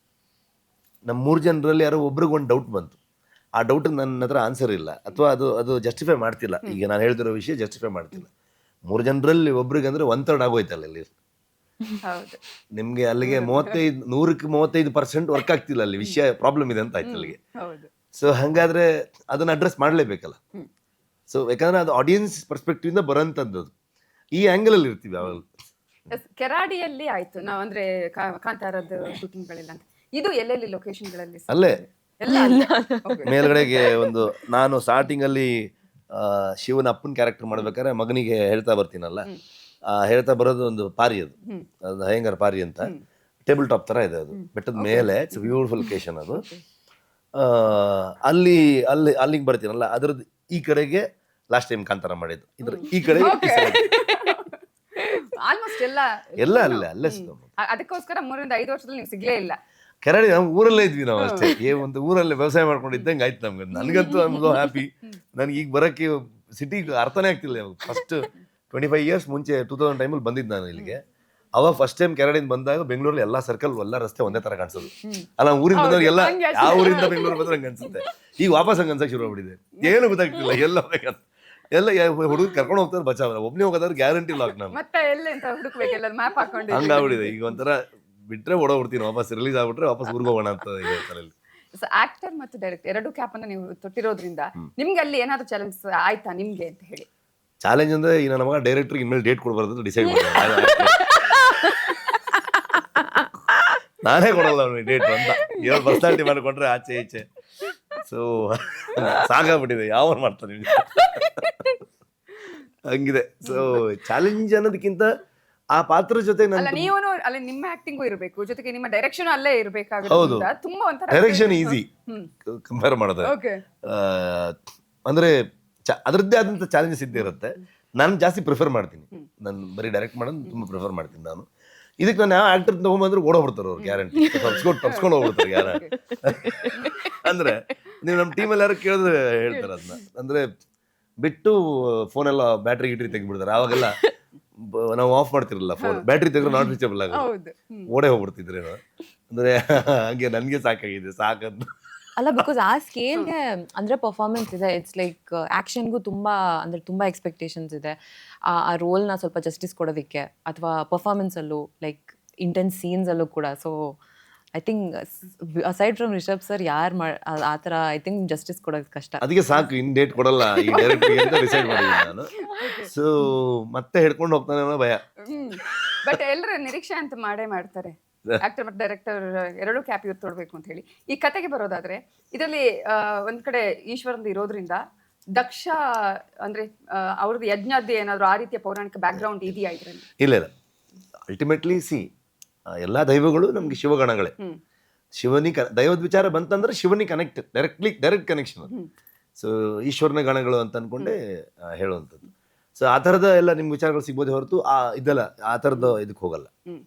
ನಮ್ಮ 3 ಜನರಲ್ಲಿ ಯಾರೋ ಒಬ್ರಿಗೆ ಒಂದು ಡೌಟ್ ಬಂತು. ಆ ಡೌಟ್ ನನ್ನ ಹತ್ರ ಆನ್ಸರ್ ಇಲ್ಲ, ಅಥವಾ ಅದು ಜಸ್ಟಿಫೈ ಮಾಡ್ತಿಲ್ಲ. ಈಗ ನಾನು ಹೇಳ್ತಿರೋ ವಿಷಯ ಜಸ್ಟಿಫೈ ಮಾಡ್ತಿಲ್ಲ. 3 ಜನರಲ್ಲಿ ಒಬ್ರಿಗೆ ಅಂದ್ರೆ 1/3 ಆಗೋಯ್ತಲ್ಲ ಇಲ್ಲಿ. ನಿಮ್ಗೆ ಅಲ್ಲಿಗೆ 135% ವರ್ಕ್ ಆಗ್ತಿಲ್ಲ, ಅಲ್ಲಿ ವಿಷಯ ಪ್ರಾಬ್ಲಮ್ ಇದೆ ಅಂತ ಆಯ್ತು ಅಲ್ಲಿಗೆ. ಸೊ ಹಂಗಾದ್ರೆ ಅದನ್ನ ಅಡ್ರೆಸ್ ಮಾಡ್ಲೇಬೇಕಲ್ಲ. ಸೊ ಯಾಕಂದ್ರೆ ಅದು ಆಡಿಯನ್ಸ್ ಪರ್ಸ್ಪೆಕ್ಟಿವ್ ಇಂದ ಬರೋಂಥದ್ದು. ಅದು ಈ ಆಂಗಲ್ ಅಲ್ಲಿ ಇರ್ತೀವಿ ಯಾವಾಗ. ಕೆರಾಡಿಯಲ್ಲಿ ಆಯ್ತು ನಾವು ಅಂದ್ರೆ ಕಾಂತಾರದ ಶೂಟಿಂಗ್ ಗಳೆಲ್ಲ ಅಂತ. ಇದು ಎಲ್ಲೆಲ್ಲಿ ಲೊಕೇಶನ್ಗಳಲ್ಲಿ? ಅಲ್ಲೇ ಮೇಲ್ಗಡೆಗೆ ಒಂದು ನಾನು ಸ್ಟಾರ್ಟಿಂಗ್ ಅಲ್ಲಿ ಶಿವನ ಅಪ್ಪನ ಕ್ಯಾರೆಕ್ಟರ್ ಮಾಡ್ಬೇಕಾದ್ರೆ ಮಗನಿಗೆ ಹೇಳ್ತಾ ಬರ್ತೀನಲ್ಲ, ಹೇಳ್ತಾ ಬರೋದು ಒಂದು ಪಾರಿ. ಅದು ಹಯಂಗಾರ ಪಾರಿ ಅಂತ ಟೇಬಲ್ ಟಾಪ್ ತರ ಇದೆ. ಅದು ಬೆಟ್ಟದ ಮೇಲೆ, ಇಟ್ಸ್ ಬ್ಯೂಟಿಫುಲ್ ಲೊಕೇಶನ್. ಅದು ಅಲ್ಲಿಗೆ ಬರ್ತೀನಲ್ಲ, ಅದ್ರದ್ದು ಈ ಕಡೆಗೆ ಲಾಸ್ಟ್ ಟೈಮ್ ಕಾಂತಾರ ಮಾಡಿದ್ದು, ಇದ್ರ ಈ ಕಡೆ ಆಲ್ಮೋಸ್ಟ್ ಎಲ್ಲ ಅಲ್ಲೇ. ಅದಕ್ಕೋಸ್ಕರ 3 ರಿಂದ 5 ವರ್ಷದಲ್ಲಿ ನೀವು ಸಿಗ್ಲೇ ಇಲ್ಲ. ಕೆರಾಡಿ ನಮ್ಮ ಊರಲ್ಲೇ ಇದ್ವಿ ನಾವು ಅಷ್ಟೇ. ಒಂದು ಊರಲ್ಲೇ ವ್ಯವಸಾಯ ಮಾಡ್ಕೊಂಡಿದ್ದಂಗೆ ಆಯ್ತು ನಮ್ಗೆ. ನನಗಂತೂ ನಮ್ಗೆ ಹ್ಯಾಪಿ. ನನಗೆ ಈಗ ಬರೋಕ್ಕೆ ಸಿಟಿ ಅರ್ಥನೇ ಆಗ್ತಿಲ್ಲ. ಫಸ್ಟ್ 25 ಇಯರ್ಸ್ ಮುಂಚೆ 2000 ಟೈಮಲ್ಲಿ ಬಂದಿದ್ದು ನಾನು ಇಲ್ಲಿಗೆ. ಅವಾಗ ಫಸ್ಟ್ ಟೈಮ್ ಕೆರಾಡಿಯಿಂದ ಬಂದಾಗ ಬೆಂಗಳೂರಲ್ಲಿ ಎಲ್ಲ ಸರ್ಕಲ್, ಎಲ್ಲ ರಸ್ತೆ ಒಂದೇ ತರ ಕಾಣಿಸೋದು. ಅಲ್ಲ, ಊರಿಂದ ಬಂದವ್ರಿಗೆಲ್ಲ ಯಾವ ಊರಿಂದ ಬೆಂಗಳೂರು ಬಂದ್ರೆ ಹಂಗೆ ಅನ್ಸುತ್ತೆ. ಈಗ ವಾಪಸ್ ಹಂಗೆ ಅನ್ಸಕ್ಕೆ ಶುರು ಆಗ್ಬಿಟ್ಟಿದೆ. ಏನು ಗೊತ್ತಾಗ್ತಿಲ್ಲ. ಎಲ್ಲ ಹುಡುಗ ಕರ್ಕೊಂಡು ಹೋಗ್ತಾರೆ, ಬಚಾವ. ಒಬ್ಬನೇ ಹೋಗೋದಾದ್ರೆ ಗ್ಯಾರಂಟಿ ಲಾಕ್. ನಾನು ಮತ್ತೆ ಎಲ್ಲಿ ಅಂತ ಹುಡುಕ್ಬೇಕೆಲ್ಲ ಮ್ಯಾಪ್ ಹಾಕೊಂಡು ಹಂಗಾಗ್ಬಿಟ್ಟಿದೆ. ಈಗ ಒಂಥರ ಬಿಟ್ರೆ ಓಡೋಗ್ಬಿಡ್ತೀನಿ, ವಾಪಸ್ ರಿಲೀಸ್ ಆಗ್ಬಿಟ್ರೆ ವಾಪಸ್ ಊರಿಗೆ ಹೋಗೋಣ ಅಂತ ಇದೆ ತಲೆಯಲ್ಲಿ. ಆಕ್ಟರ್ ಮತ್ತು ಡೈರೆಕ್ಟರ್ ಎರಡು ಕ್ಯಾಪ್ ಅನ್ನ ನೀವು ತೊಟ್ಟಿರೋದ್ರಿಂದ ನಿಮ್ಗೆ ಅಲ್ಲಿ ಏನಾದ್ರು ಚಾಲೆಂಜ್ ಆಯ್ತಾ ನಿಮ್ಗೆ ಅಂತ ಹೇಳಿ? ಚಾಲೆಂಜ್ ಅಂದ್ರೆ ಈಗ ನನ್ನ ಮಗ ಡೈರೆಕ್ಟರ್ ಇನ್ಮೇಲೆ ಡೇಟ್ ಕೊಡ್ಬಾರ್ದು ಡಿಸೈಡ್ ಮಾಡಿದೆ. ನಾನೇ ಕೊಡಲ್ಲ ಅವ್ನಿಗೆ ಡೇಟ್ ಅಂತ. ಇವಾಗ ಪರ್ಸನಾಲಿಟಿ ಮಾಡ್ಕೊಂಡ್ರೆ ಆಚೆ ಈಚೆ. ಸೊ ಸಾಕಾಗ್ಬಿಟ್ಟಿದೆ, ಯಾವ ಮಾಡ್ತಾನೆ ಹಂಗಿದೆ. ಸೊ ಚಾಲೆಂಜ್ ಅನ್ನೋದಕ್ಕಿಂತ ಆ ಪಾತ್ರ ಜೊತೆ ಅಲ್ಲ ನಾನು ನೀವು ಅಲ್ಲಿ ನಿಮ್ಮ ಆಕ್ಟಿಂಗು ಇರಬೇಕು, ಜೊತೆಗೆ ನಿಮ್ಮ ಡೈರೆಕ್ಷನ್ ಅಲ್ಲೇ ಹೌದು. ಇರಬೇಕಾಗೋದ್ರಿಂದ ತುಂಬಾ ಒಂಥರ ಡೈರೆಕ್ಷನ್ ಈಸಿ ಕಂಪೇರ್ ಮಾಡಿದ್ರೆ. ಓಕೆ ಅಂದ್ರೆ ಅದರದ್ದೇ ಆದಂಥ ಚಾಲೆಂಜಸ್ ಇದ್ದೇ ಇರುತ್ತೆ. ನಾನು ಜಾಸ್ತಿ ಪ್ರಿಫರ್ ಮಾಡ್ತೀನಿ, ನಾನು ಬರೀ ಡೈರೆಕ್ಟ್ ಮಾಡೋದು ತುಂಬ ಪ್ರಿಫರ್ ಮಾಡ್ತೀನಿ ನಾನು. ಇದಕ್ಕೆ ನಾನು ಯಾವ ಆಕ್ಟರ್ ತಗೊಂಬಂದ್ರೆ ಓಡೋಗ್ಬಿಡ್ತಾರೆ ಅವ್ರು, ಗ್ಯಾರಂಟಿ ತಪ್ಸ್ಕೊಂಡು ಹೋಗ್ಬಿಡ್ತಾರೆ ಯಾರ. ಅಂದ್ರೆ ನೀವು ನಮ್ಮ ಟೀಮಲ್ಲಿ ಯಾರು ಕೇಳಿದ್ರೆ ಹೇಳ್ತಾರೆ ಅದನ್ನ. ಅಂದ್ರೆ ಬಿಟ್ಟು ಫೋನೆಲ್ಲ ಬ್ಯಾಟ್ರಿ ಗಿಟ್ರಿ ತೆಗಿಬಿಡ್ತಾರೆ. ಅವಾಗೆಲ್ಲ ನಾವು ಆಫ್ ಮಾಡ್ತಿರಲ್ಲ ಫೋನ್, ಬ್ಯಾಟ್ರಿ ತೆಗೆದ್ರೆ ನಾಟ್ ರೀಚಬಲ್ ಆಗೋದು, ಹೌದು ಓಡೇ ಹೋಗ್ಬಿಡ್ತಿದ್ರೇನೋ. ಅಂದ್ರೆ ಹಂಗೆ ನನಗೆ ಸಾಕಾಗಿದೆ, ಸಾಕಂತ. ಅಲ್ಲ ಬಿಕಾಸ್ ಆ ಸ್ಕೇಲ್ಗೆ ಅಂದ್ರೆ ಪರ್ಫಾರ್ಮೆನ್ಸ್ ಇದೆ. ಇಟ್ಸ್ ಲೈಕ್ ಆಕ್ಷನ್ಗೂ ತುಂಬಾ ಎಕ್ಸ್ಪೆಕ್ಟೇಷನ್ಸ್ ಇದೆ ಆ ರೋಲ್ನ ಸ್ವಲ್ಪ ಜಸ್ಟಿಸ್ ಕೊಡೋದಕ್ಕೆ, ಅಥವಾ ಪರ್ಫಾರ್ಮೆನ್ಸಲ್ಲೂ ಲೈಕ್ ಇಂಟೆನ್ಸ್ ಸೀನ್ಸಲ್ಲೂ ಕೂಡ. So I think aside from Rishab sir ಯಾರು ಆ ಥರ ಐ ಥಿಂಕ್ ಜಸ್ಟಿಸ್ ಕೊಡೋದು ಕಷ್ಟ. ಅದಕ್ಕೆ ಸಾಕು, ಇನ್ ಡೇಟ್ ಕೊಡಲ್ಲ ಈ ಡೈರೆಕ್ಟರ್ಗೆ ಅಂತ ಡಿಸೈಡ್ ಮಾಡಿದ್ದೀನಿ ನಾನು. ಸೊ ಮತ್ತೆ ಹಿಡ್ಕೊಂಡು ಹೋಗ್ತಾನೆ ಅನ್ನೋ ಭಯ. ಬಟ್ ಎಲ್ಲರೂ ನಿರೀಕ್ಷೆ ಅಂತ ಮಾಡ್ತಾರೆ, ಆಕ್ಟರ್ ಮತ್ತು ಡೈರೆಕ್ಟರ್ ಎರಡೂ ಕ್ಯಾಪ್ ಇವ್ರು ತೊಡಬೇಕು ಅಂತ ಹೇಳಿ. ಈ ಕತೆಗೆ ಬರೋದಾದ್ರೆ ಇದರಲ್ಲಿ ಒಂದ್ ಕಡೆ ಈಶ್ವರಂದು ಇರೋದ್ರಿಂದ ದಕ್ಷ ಅಂದ್ರೆ ಅವ್ರದ್ದು ಯಜ್ಞದ್ದು ಏನಾದ್ರು ಆ ರೀತಿಯ ಪೌರಾಣಿಕ ಬ್ಯಾಕ್ ಗ್ರೌಂಡ್ ಇದೆಯಾ ಇದ್ರಲ್ಲಿ? ಇಲ್ಲ, ಅಲ್ಟಿಮೇಟ್ಲಿ ಎಲ್ಲ ದೈವಗಳು ನಮ್ಗೆ ಶಿವಗಣಗಳೇ. ದೈವದ ವಿಚಾರ ಬಂತಂದ್ರೆ ಶಿವನಿ ಡೈರೆಕ್ಟ್ ಕನೆಕ್ಷನ್. ಸೊ ಈಶ್ವರನ ಗಣಗಳು ಅಂತ ಅನ್ಕೊಂಡೆ ಹೇಳುವಂಥದ್ದು. ಸೊ ಆ ಥರದ ಎಲ್ಲ ನಿಮ್ಗೆ ವಿಚಾರಗಳು ಸಿಗ್ಬೋದೇ ಹೊರತು ಇದೆಲ್ಲ ಆ ಥರದ ಇದಕ್ಕೆ ಹೋಗಲ್ಲ.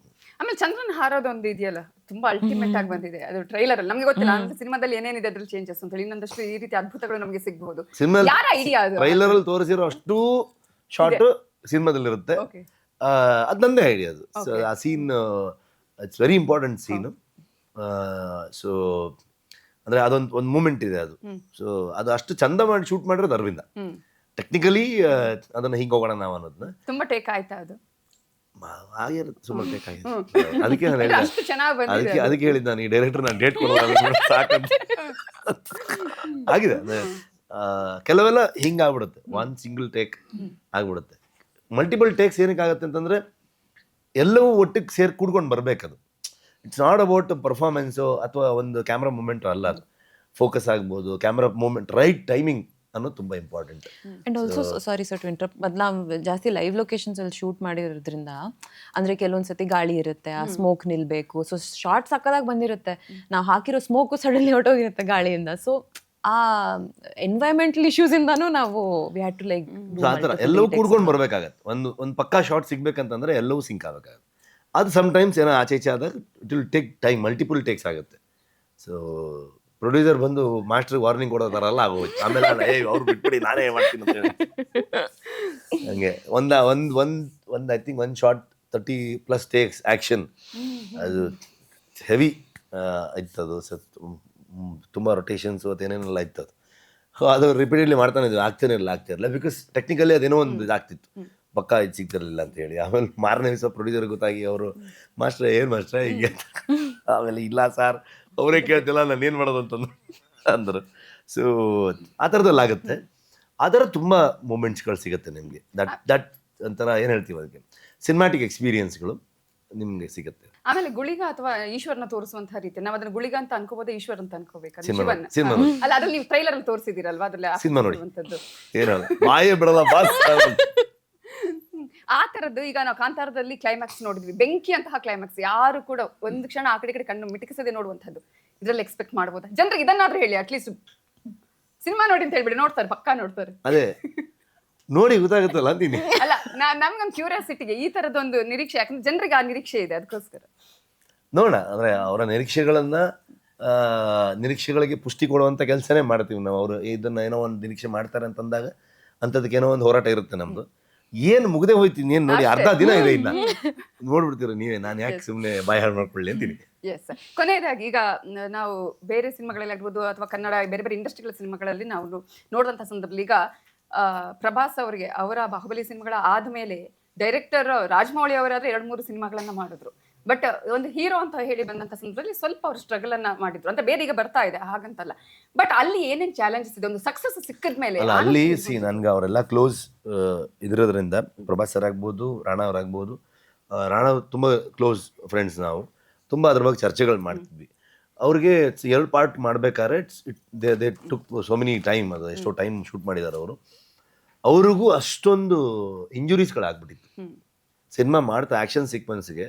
ಆಮೇಲೆ ಚಂದ್ರನ್ ಹಾರೋದೊಂದು ಇದೆಯಲ್ಲ, ತುಂಬಾ ಅಲ್ಟಿಮೇಟ್ ಆಗಿ ಬಂದಿದೆ ಅದು ಟ್ರೈಲರ್ ಅಲ್ಲಿ. ನಮ್ಗೆ ಗೊತ್ತಿಲ್ಲ ಅಂದ್ರೆ ಸಿನಿಮಾದಲ್ಲಿ ಏನೇನಿದೆ ಅದ್ರಲ್ಲಿ ಚೇಂಜಸ್ ಅಂತ ಹೇಳಿ ಇನ್ನೊಂದಷ್ಟು ಈ ರೀತಿ ಅದ್ಭುತಗಳು ನಮಗೆ ಸಿಗಬಹುದು. ಯಾರ ಐಡಿಯಾ ಅದು? ಟ್ರೈಲರ್ ಅಲ್ಲಿ ತೋರಿಸಿರೋ ಅಷ್ಟು ಶಾರ್ಟ್ ಸಿನಿಮಾದಲ್ಲಿ ಇರುತ್ತೆ. ಓಕೆ, ಅದು ನಂದೇ ಐಡಿಯಾ ಅದು. ಸೊ ಆ scene it's very important scene. So ಅಂದ್ರೆ ಒಂದು ಮೂಮೆಂಟ್ ಇದೆ ಅದು. ಸೊ ಅದು ಅಷ್ಟು ಚಂದ ಮಾಡಿ ಶೂಟ್ ಮಾಡಿರೋದು ಅರವಿಂದ. ಟೆಕ್ನಿಕಲಿ ಅದನ್ನ ಹಿಂಗೆ ಹೋಗೋಣ ನಾವು ಅನ್ನೋದನ್ನ ತುಂಬಾ ಟೇಕ್ ಆಯ್ತಾ ಅದು? ಸುಮ್ಮನೆ ಬೇಕಾಗಿದೆ. ಅದಕ್ಕೆ ನಾನು ಹೇಳಿದೆ, ಅಷ್ಟು ಚೆನ್ನಾಗಿ ಬಂದಿದೆ. ಅದಕ್ಕೆ ಹೇಳಿದ್ದ ನಾನು, ಈ ಡೈರೆಕ್ಟರ್ ನಾನು ಡೇಟ್ ಕೊಡೋಲ್ಲ ಸಾಕಂತ ಆಗಿದೆ. ಕೆಲವೆಲ್ಲ ಹಿಂಗೆ ಆಗ್ಬಿಡುತ್ತೆ, ಒನ್ ಸಿಂಗಲ್ ಟೇಕ್ ಆಗ್ಬಿಡುತ್ತೆ. ಮಲ್ಟಿಪಲ್ ಟೇಕ್ಸ್ ಏನಕ್ಕೆ ಆಗುತ್ತೆ ಅಂತಂದ್ರೆ ಎಲ್ಲವೂ ಒಟ್ಟಿಗೆ ಸೇರಿ ಕೂಡ್ಕೊಂಡು ಬರ್ಬೇಕದು. ಇಟ್ಸ್ ನಾಟ್ ಅಬೌಟ್ ಪರ್ಫಾರ್ಮೆನ್ಸು ಅಥವಾ ಒಂದು ಕ್ಯಾಮ್ರಾ ಮೂಮೆಂಟು ಅಲ್ಲ. ಅದು ಫೋಕಸ್ ಆಗ್ಬೋದು, ಕ್ಯಾಮ್ರಾ ಮೂಮೆಂಟ್, ರೈಟ್ ಟೈಮಿಂಗ್ ಅನ್ನೋದು ತುಂಬ important. And also sorry sir to interrupt, ನಾವು ಜಾಸ್ತಿ ಲೈವ್ ಲೊಕೇಶನ್ಸ್ ಅಲ್ಲಿ ಶೂಟ್ ಮಾಡಿರೋದ್ರಿಂದ ಅಂದರೆ ಕೆಲವೊಂದ್ಸತಿ ಗಾಳಿ ಇರುತ್ತೆ, ಆ ಸ್ಮೋಕ್ ನಿಲ್ಬೇಕು. ಸೊ ಶಾರ್ಟ್ ಸಕ್ಕದಾಗಿ ಬಂದಿರುತ್ತೆ, ನಾವು ಹಾಕಿರೋ ಸ್ಮೋಕು ಸಡನ್ಲಿ ಹೊರಟೋಗಿರುತ್ತೆ ಗಾಳಿಯಿಂದ. ಸೊ ಆ ಎನ್ವೈರನ್ಮೆಂಟಲ್ ಇಶ್ಯೂಸ್ ಇಂದಾನು ನಾವು ವಿ ಹ್ಯಾಡ್ ಟು ಲೈಕ್ ಆ ಥರ ಎಲ್ಲವೂ ಕೂಡ್ಕೊಂಡು ಬರ್ಬೇಕಾಗತ್ತೆ. ಒಂದು ಪಕ್ಕಾ ಶಾರ್ಟ್ ಸಿಗ್ಬೇಕಂತಂದ್ರೆ ಎಲ್ಲವೂ ಸಿಂಕ್ ಆಗಬೇಕಾಗತ್ತೆ. ಅದು ಸಮ್ಟೈಮ್ಸ್ ಏನೋ ಆಚೆ ಈಚೆ ಆದಾಗ it will take time, multiple takes ಆಗುತ್ತೆ. ಸೊ ಪ್ರೊಡ್ಯೂಸರ್ ಬಂದು ಮಾಸ್ಟರ್ಗೆ ವಾರ್ನಿಂಗ್ ಕೊಡೋ ಥರ ಎಲ್ಲ ಆಗೋಯ್ತು. ಆಮೇಲೆ ಅವ್ರು ಬಿಟ್ಬಿಡಿ ನಾನೇ ಮಾಡ್ತೀನಿ ಅಂತ ಹೇಳಿ ಹಂಗೆ ಒಂದು I think 1 short 30+ takes action. ಅದು ಹೆವಿ ಇತ್ತದು. ತುಂಬ ರೊಟೇಷನ್ಸು ಮತ್ತು ಏನೇನೆಲ್ಲ ಇತ್ತದು. ಅದು ರಿಪೀಟೆಡ್ಲಿ ಮಾಡ್ತಾನೆ ಇದ್ವಿ, ಆಗ್ತಾನೆ ಇರಲಿಲ್ಲ. ಬಿಕಾಸ್ ಟೆಕ್ನಿಕಲಿ ಅದೇನೋ ಒಂದು ಇದಾಗ್ತಿತ್ತು, ಪಕ್ಕ ಇದು ಸಿಗ್ತಿರಲಿಲ್ಲ ಅಂತ ಹೇಳಿ. ಆಮೇಲೆ ಮಾರನೇ ದಿವಸ ಪ್ರೊಡ್ಯೂಸರ್ ಗೊತ್ತಾಗಿ ಅವರು ಮಾಸ್ಟ್ರೆ ಏನು ಮಾಸ್ಟ್ರೆ ಹೀಗೆ ಅಂತ. ಆಮೇಲೆ ಇಲ್ಲ ಸಾರ್ ಅವರೇ ಕೇಳ್ತಿಲ್ಲ ನಾನು ಏನು ಮಾಡೋದು ಅಂತಂದು ಅಂದರು. ಸೊ ಆ ಥರದಲ್ಲಿ ಆಗುತ್ತೆ. ಆ ಥರ ತುಂಬ ಮೂಮೆಂಟ್ಸ್ಗಳು ಸಿಗುತ್ತೆ ನಿಮಗೆ. ದಟ್ ಒಂಥರ ಏನು ಹೇಳ್ತೀವಿ ಅದಕ್ಕೆ, ಸಿನಿಮ್ಯಾಟಿಕ್ ಎಕ್ಸ್ಪೀರಿಯನ್ಸ್ಗಳು ನಿಮಗೆ ಸಿಗುತ್ತೆ. ಆಮೇಲೆ ಗುಳಿಗ ಅಥವಾ ಈಶ್ವರನ ತೋರಿಸುವಂತಹ ರೀತಿ, ನಾವು ಅದನ್ನ ಗುಳಿಗ ಅಂತ ಅನ್ಕೋಬಹುದು, ಈಶ್ವರ ಅಂತ ಅನ್ಕೋಬೇಕು. ಸಿನಿಮಾ ಅಲ್ಲ, ಅದ್ರಲ್ಲಿ ನೀವು ಟ್ರೈಲರ್ ಅಲ್ಲಿ ತೋರಿಸಿದಿರಲ್ವಾ, ಅದ್ರಲ್ಲಿ ಸಿನಿಮಾ ನೋಡಿ ಏನಲ್ಲ ಬಾಯೇ ಬಿಡಲ್ಲ ಬಾಸ್. ಆ ತರದ್ದು ಈಗ ನಾವು ಕಾಂತಾರದಲ್ಲಿ ಕ್ಲೈಮ್ಯಾಕ್ಸ್ ನೋಡಿದ್ವಿ, ಬೆಂಕಿ ಅಂತಹ ಕ್ಲೈಮ್ಯಾಕ್ಸ್. ಯಾರು ಕೂಡ ಒಂದು ಕ್ಷಣ ಆ ಕಡೆ ಕಣ್ಣು ಮಿಟಕಿಸದೆ ನೋಡುವಂತದ್ದು ಇದ್ರಲ್ಲಿ ಎಕ್ಸ್ಪೆಕ್ಟ್ ಮಾಡಬಹುದಾ? ಜನರಿಗೆ ಇದನ್ನಾದ್ರೂ ಹೇಳಿ, ಅಟ್ಲೀಸ್ಟ್ ಸಿನಿಮಾ ನೋಡಿ ಅಂತ ಹೇಳ್ಬಿಡಿ, ನೋಡ್ತಾರೆ, ಪಕ್ಕಾ ನೋಡ್ತಾರೆ. ಅದೇ ನೋಡಿ ಗೊತ್ತಾಗುತ್ತಲ್ಲ ಅಂತೀನಿ. ಅಲ್ಲ, ನಮ್ಗೊಂದು ಕ್ಯೂರಿಯಾಸಿಟಿಗೆ ಈ ತರದೊಂದು ನಿರೀಕ್ಷೆ, ಯಾಕಂದ್ರೆ ಜನರಿಗೆ ಆ ನಿರೀಕ್ಷೆ ಇದೆ, ಅದಕ್ಕೋಸ್ಕರ ನೋಡೋಣ. ಅಂದ್ರೆ ಅವರ ನಿರೀಕ್ಷೆಗಳಿಗೆ ಪುಷ್ಟಿ ಕೊಡುವಂತ ಕೆಲಸನೇ ಮಾಡ್ತೀವಿ ನಾವು. ಅವರು ಇದನ್ನ ಏನೋ ಒಂದು ನಿರೀಕ್ಷೆ ಮಾಡ್ತಾರೆ ಅಂತಂದಾಗ ಅಂಥದಕ್ಕೆ ಏನೋ ಒಂದು ಹೋರಾಟ ಇರುತ್ತೆ ನಮ್ದು. ಏನು ಮುಗದೆ ಹೋಯ್ತೀನಿ ಏನು ನೋಡಿ, ಅರ್ಧ ದಿನ ಇದೆ ಇನ್ನ ನೋಡ್ಬಿಡ್ತೀರ ನೀವೇ, ನಾನು ಯಾಕೆ ಸುಮ್ಮನೆ ಬಾಯಿ ಹಾಳು ಮಾಡ್ಕೊಳ್ಳಿ ಅಂತೀನಿ. ಎಸ್. ಕೊನೆಯದಾಗಿ ಈಗ ನಾವು ಬೇರೆ ಸಿನಿಮಾಗಳಲ್ಲಿ ಆಗ್ಬೋದು ಅಥವಾ ಕನ್ನಡ ಬೇರೆ ಬೇರೆ ಇಂಡಸ್ಟ್ರಿಗಳ ಸಿನಿಮಾಗಳಲ್ಲಿ ನಾವು ನೋಡಿದಂಥ ಸಂದರ್ಭದಲ್ಲಿ ಈಗ ಪ್ರಭಾಸ್ ಅವರಿಗೆ ಅವರ ಬಾಹುಬಲಿ ಸಿನಿಮಾಗಳ ಆದ್ಮೇಲೆ ಡೈರೆಕ್ಟರ್ ರಾಜಮೌಳಿ ಅವರಾದ್ರೆ 2-3 ಸಿನಿಮಾಗಳನ್ನ ಮಾಡಿದ್ರು. ಬಟ್ ಒಂದು ಹೀರೋ ಅಂತ ಹೇಳಿ ಬಂದಂತ ಸಂದರ್ಭದಲ್ಲಿ ಸ್ವಲ್ಪ ಅವ್ರು ಸ್ಟ್ರಗಲ್ ಅನ್ನ ಮಾಡಿದ್ರು ಅಂತ. ಬೇರೆ ಈಗ ಬರ್ತಾ ಇದೆ ಹಾಗಂತಲ್ಲ, ಬಟ್ ಅಲ್ಲಿ ಏನೇನ್ ಚಾಲೆಂಜಸ್ ಇದೆ, ಒಂದು ಸಕ್ಸಸ್ ಸಿಕ್ಕಿದ್ಮೇಲೆ ಅಲ್ಲಿ ನನ್ಗೆ ಅವರೆಲ್ಲ ಕ್ಲೋಸ್ ಇದ್ರೋದ್ರಿಂದ, ಪ್ರಭಾಸ್ ಸರ್ ಆಗ್ಬೋದು, ರಾಣಾ ಅವ್ರಾಗ್ಬೋದು. ರಾಣಾ ತುಂಬ ಕ್ಲೋಸ್ ಫ್ರೆಂಡ್ಸ್, ನಾವು ತುಂಬ ಅದ್ರ ಬಗ್ಗೆ ಚರ್ಚೆಗಳು ಮಾಡ್ತಿದ್ವಿ. ಅವ್ರಿಗೆ 2 ಪಾರ್ಟ್ ಮಾಡ್ಬೇಕಾದ್ರೆ they took so many time. ಅದು ಎಷ್ಟೋ ಟೈಮ್ ಶೂಟ್ ಮಾಡಿದ್ದಾರೆ ಅವರು. ಅವ್ರಿಗೂ ಅಷ್ಟೊಂದು ಇಂಜುರೀಸ್ಗಳಾಗ್ಬಿಟ್ಟಿತ್ತು. ಸಿನಿಮಾ ಮಾಡ್ತಾ ಆ್ಯಕ್ಷನ್ ಸೀಕ್ವೆನ್ಸ್ಗೆ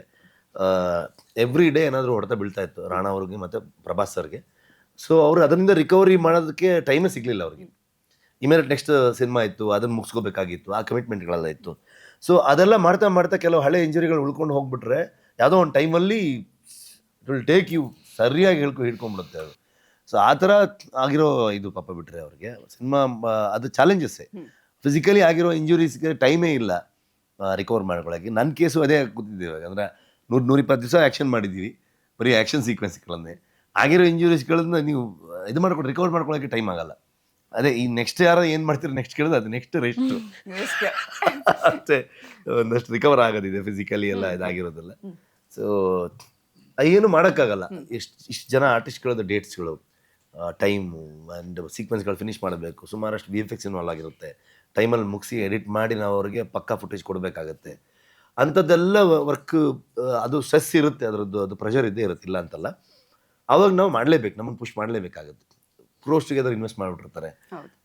ಎವ್ರಿ ಡೇ ಏನಾದರೂ ಹೊಡೆತ ಬೀಳ್ತಾ ಇತ್ತು ರಾಣಾ ಅವ್ರಿಗೆ ಮತ್ತು ಪ್ರಭಾಸ್ ಸರ್ಗೆ. ಸೊ ಅವರು ಅದರಿಂದ ರಿಕವರಿ ಮಾಡೋದಕ್ಕೆ ಟೈಮೇ ಸಿಗಲಿಲ್ಲ ಅವ್ರಿಗೆ. ಇಮೇಲೆ ನೆಕ್ಸ್ಟ್ ಸಿನಿಮಾ ಇತ್ತು, ಅದನ್ನು ಮುಗಿಸ್ಕೋಬೇಕಾಗಿತ್ತು, ಆ ಕಮಿಟ್ಮೆಂಟ್ಗಳೆಲ್ಲ ಇತ್ತು. ಸೊ ಅದೆಲ್ಲ ಮಾಡ್ತಾ ಮಾಡ್ತಾ ಕೆಲವು ಹಳೆ ಇಂಜುರಿಗಳು ಉಳ್ಕೊಂಡು ಹೋಗ್ಬಿಟ್ರೆ ಯಾವುದೋ ಒಂದು ಟೈಮಲ್ಲಿ ಇಟ್ ವಿಲ್ ಟೇಕ್ ಯು ಸರಿಯಾಗಿ ಹಿಡ್ಕೊಂಡ್ಬಿಡುತ್ತೆ ಅದು. ಸೊ ಆ ಥರ ಆಗಿರೋ ಇದು ಪಾಪ ಬಿಟ್ರೆ ಅವ್ರಿಗೆ ಸಿನಿಮಾ ಅದು ಚಾಲೆಂಜಸ್ಸೇ. ಫಿಸಿಕಲಿ ಆಗಿರೋ ಇಂಜುರೀಸ್ಗೆ ಟೈಮೇ ಇಲ್ಲ ರಿಕವರ್ ಮಾಡ್ಕೊಳ್ಳೋಕ್ಕೆ. ನನ್ನ ಕೇಸು ಅದೇ ಕೂತಿದ್ದೀವಿ ಇವಾಗ. ಅಂದರೆ 100-120 ದಿವಸ ಆ್ಯಕ್ಷನ್ ಮಾಡಿದ್ದೀವಿ, ಬರೀ ಆ್ಯಕ್ಷನ್ ಸೀಕ್ವೆನ್ಸ್ಗಳನ್ನೇ. ಆಗಿರೋ ಇಂಜುರೀಸ್ಗಳನ್ನ ನೀವು ಇದು ಮಾಡ್ಕೊಂಡು ರಿಕವರ್ ಮಾಡ್ಕೊಳ್ಳೋಕ್ಕೆ ಟೈಮ್ ಆಗಲ್ಲ. ಅದೇ ಈ ನೆಕ್ಸ್ಟ್ ಯಾರೋ ಏನು ಮಾಡ್ತೀರಿ ನೆಕ್ಸ್ಟ್ ಕೇಳಿದ್ರೆ ಅದು ನೆಕ್ಸ್ಟ್ ರೆಸ್ಟು ಅಷ್ಟೇ. ಒಂದಷ್ಟು ರಿಕವರ್ ಆಗೋದಿದೆ ಫಿಸಿಕಲಿ ಎಲ್ಲ ಇದಾಗಿರೋದಿಲ್ಲ. ಸೊ ಏನು ಮಾಡೋಕ್ಕಾಗಲ್ಲ. ಇಷ್ಟು ಜನ ಆರ್ಟಿಸ್ಟ್ಗಳದ್ದು ಡೇಟ್ಸ್ಗಳು, ಟೈಮು ಆ್ಯಂಡ್ ಸೀಕ್ವೆನ್ಸ್ಗಳು ಫಿನಿಷ್ ಮಾಡಬೇಕು. ಸುಮಾರಷ್ಟು VFX ಇನ್ವಾಲ್ವ್ ಆಗಿರುತ್ತೆ. ಟೈಮಲ್ಲಿ ಮುಗಿಸಿ ಎಡಿಟ್ ಮಾಡಿ ನಾವು ಅವ್ರಿಗೆ ಪಕ್ಕಾ ಫುಟೇಜ್ ಕೊಡಬೇಕಾಗತ್ತೆ. ಅಂಥದ್ದೆಲ್ಲ ವರ್ಕ್, ಅದು ಸ್ಟ್ರೆಸ್ ಇರುತ್ತೆ, ಅದರದ್ದು ಅದು ಪ್ರೆಷರ್ ಇದ್ದೇ ಇರುತ್ತೆ, ಇಲ್ಲ ಅಂತಲ್ಲ. ಅವಾಗ ನಾವು ಮಾಡಲೇಬೇಕು, ನಮಗೆ ಪುಷ್ ಮಾಡಲೇಬೇಕಾಗುತ್ತೆ. ಕ್ರೋಸ್ ಟುಗೆದರ್ ಇನ್ವೆಸ್ಟ್ ಮಾಡಿಬಿಟ್ಟಿರ್ತಾರೆ,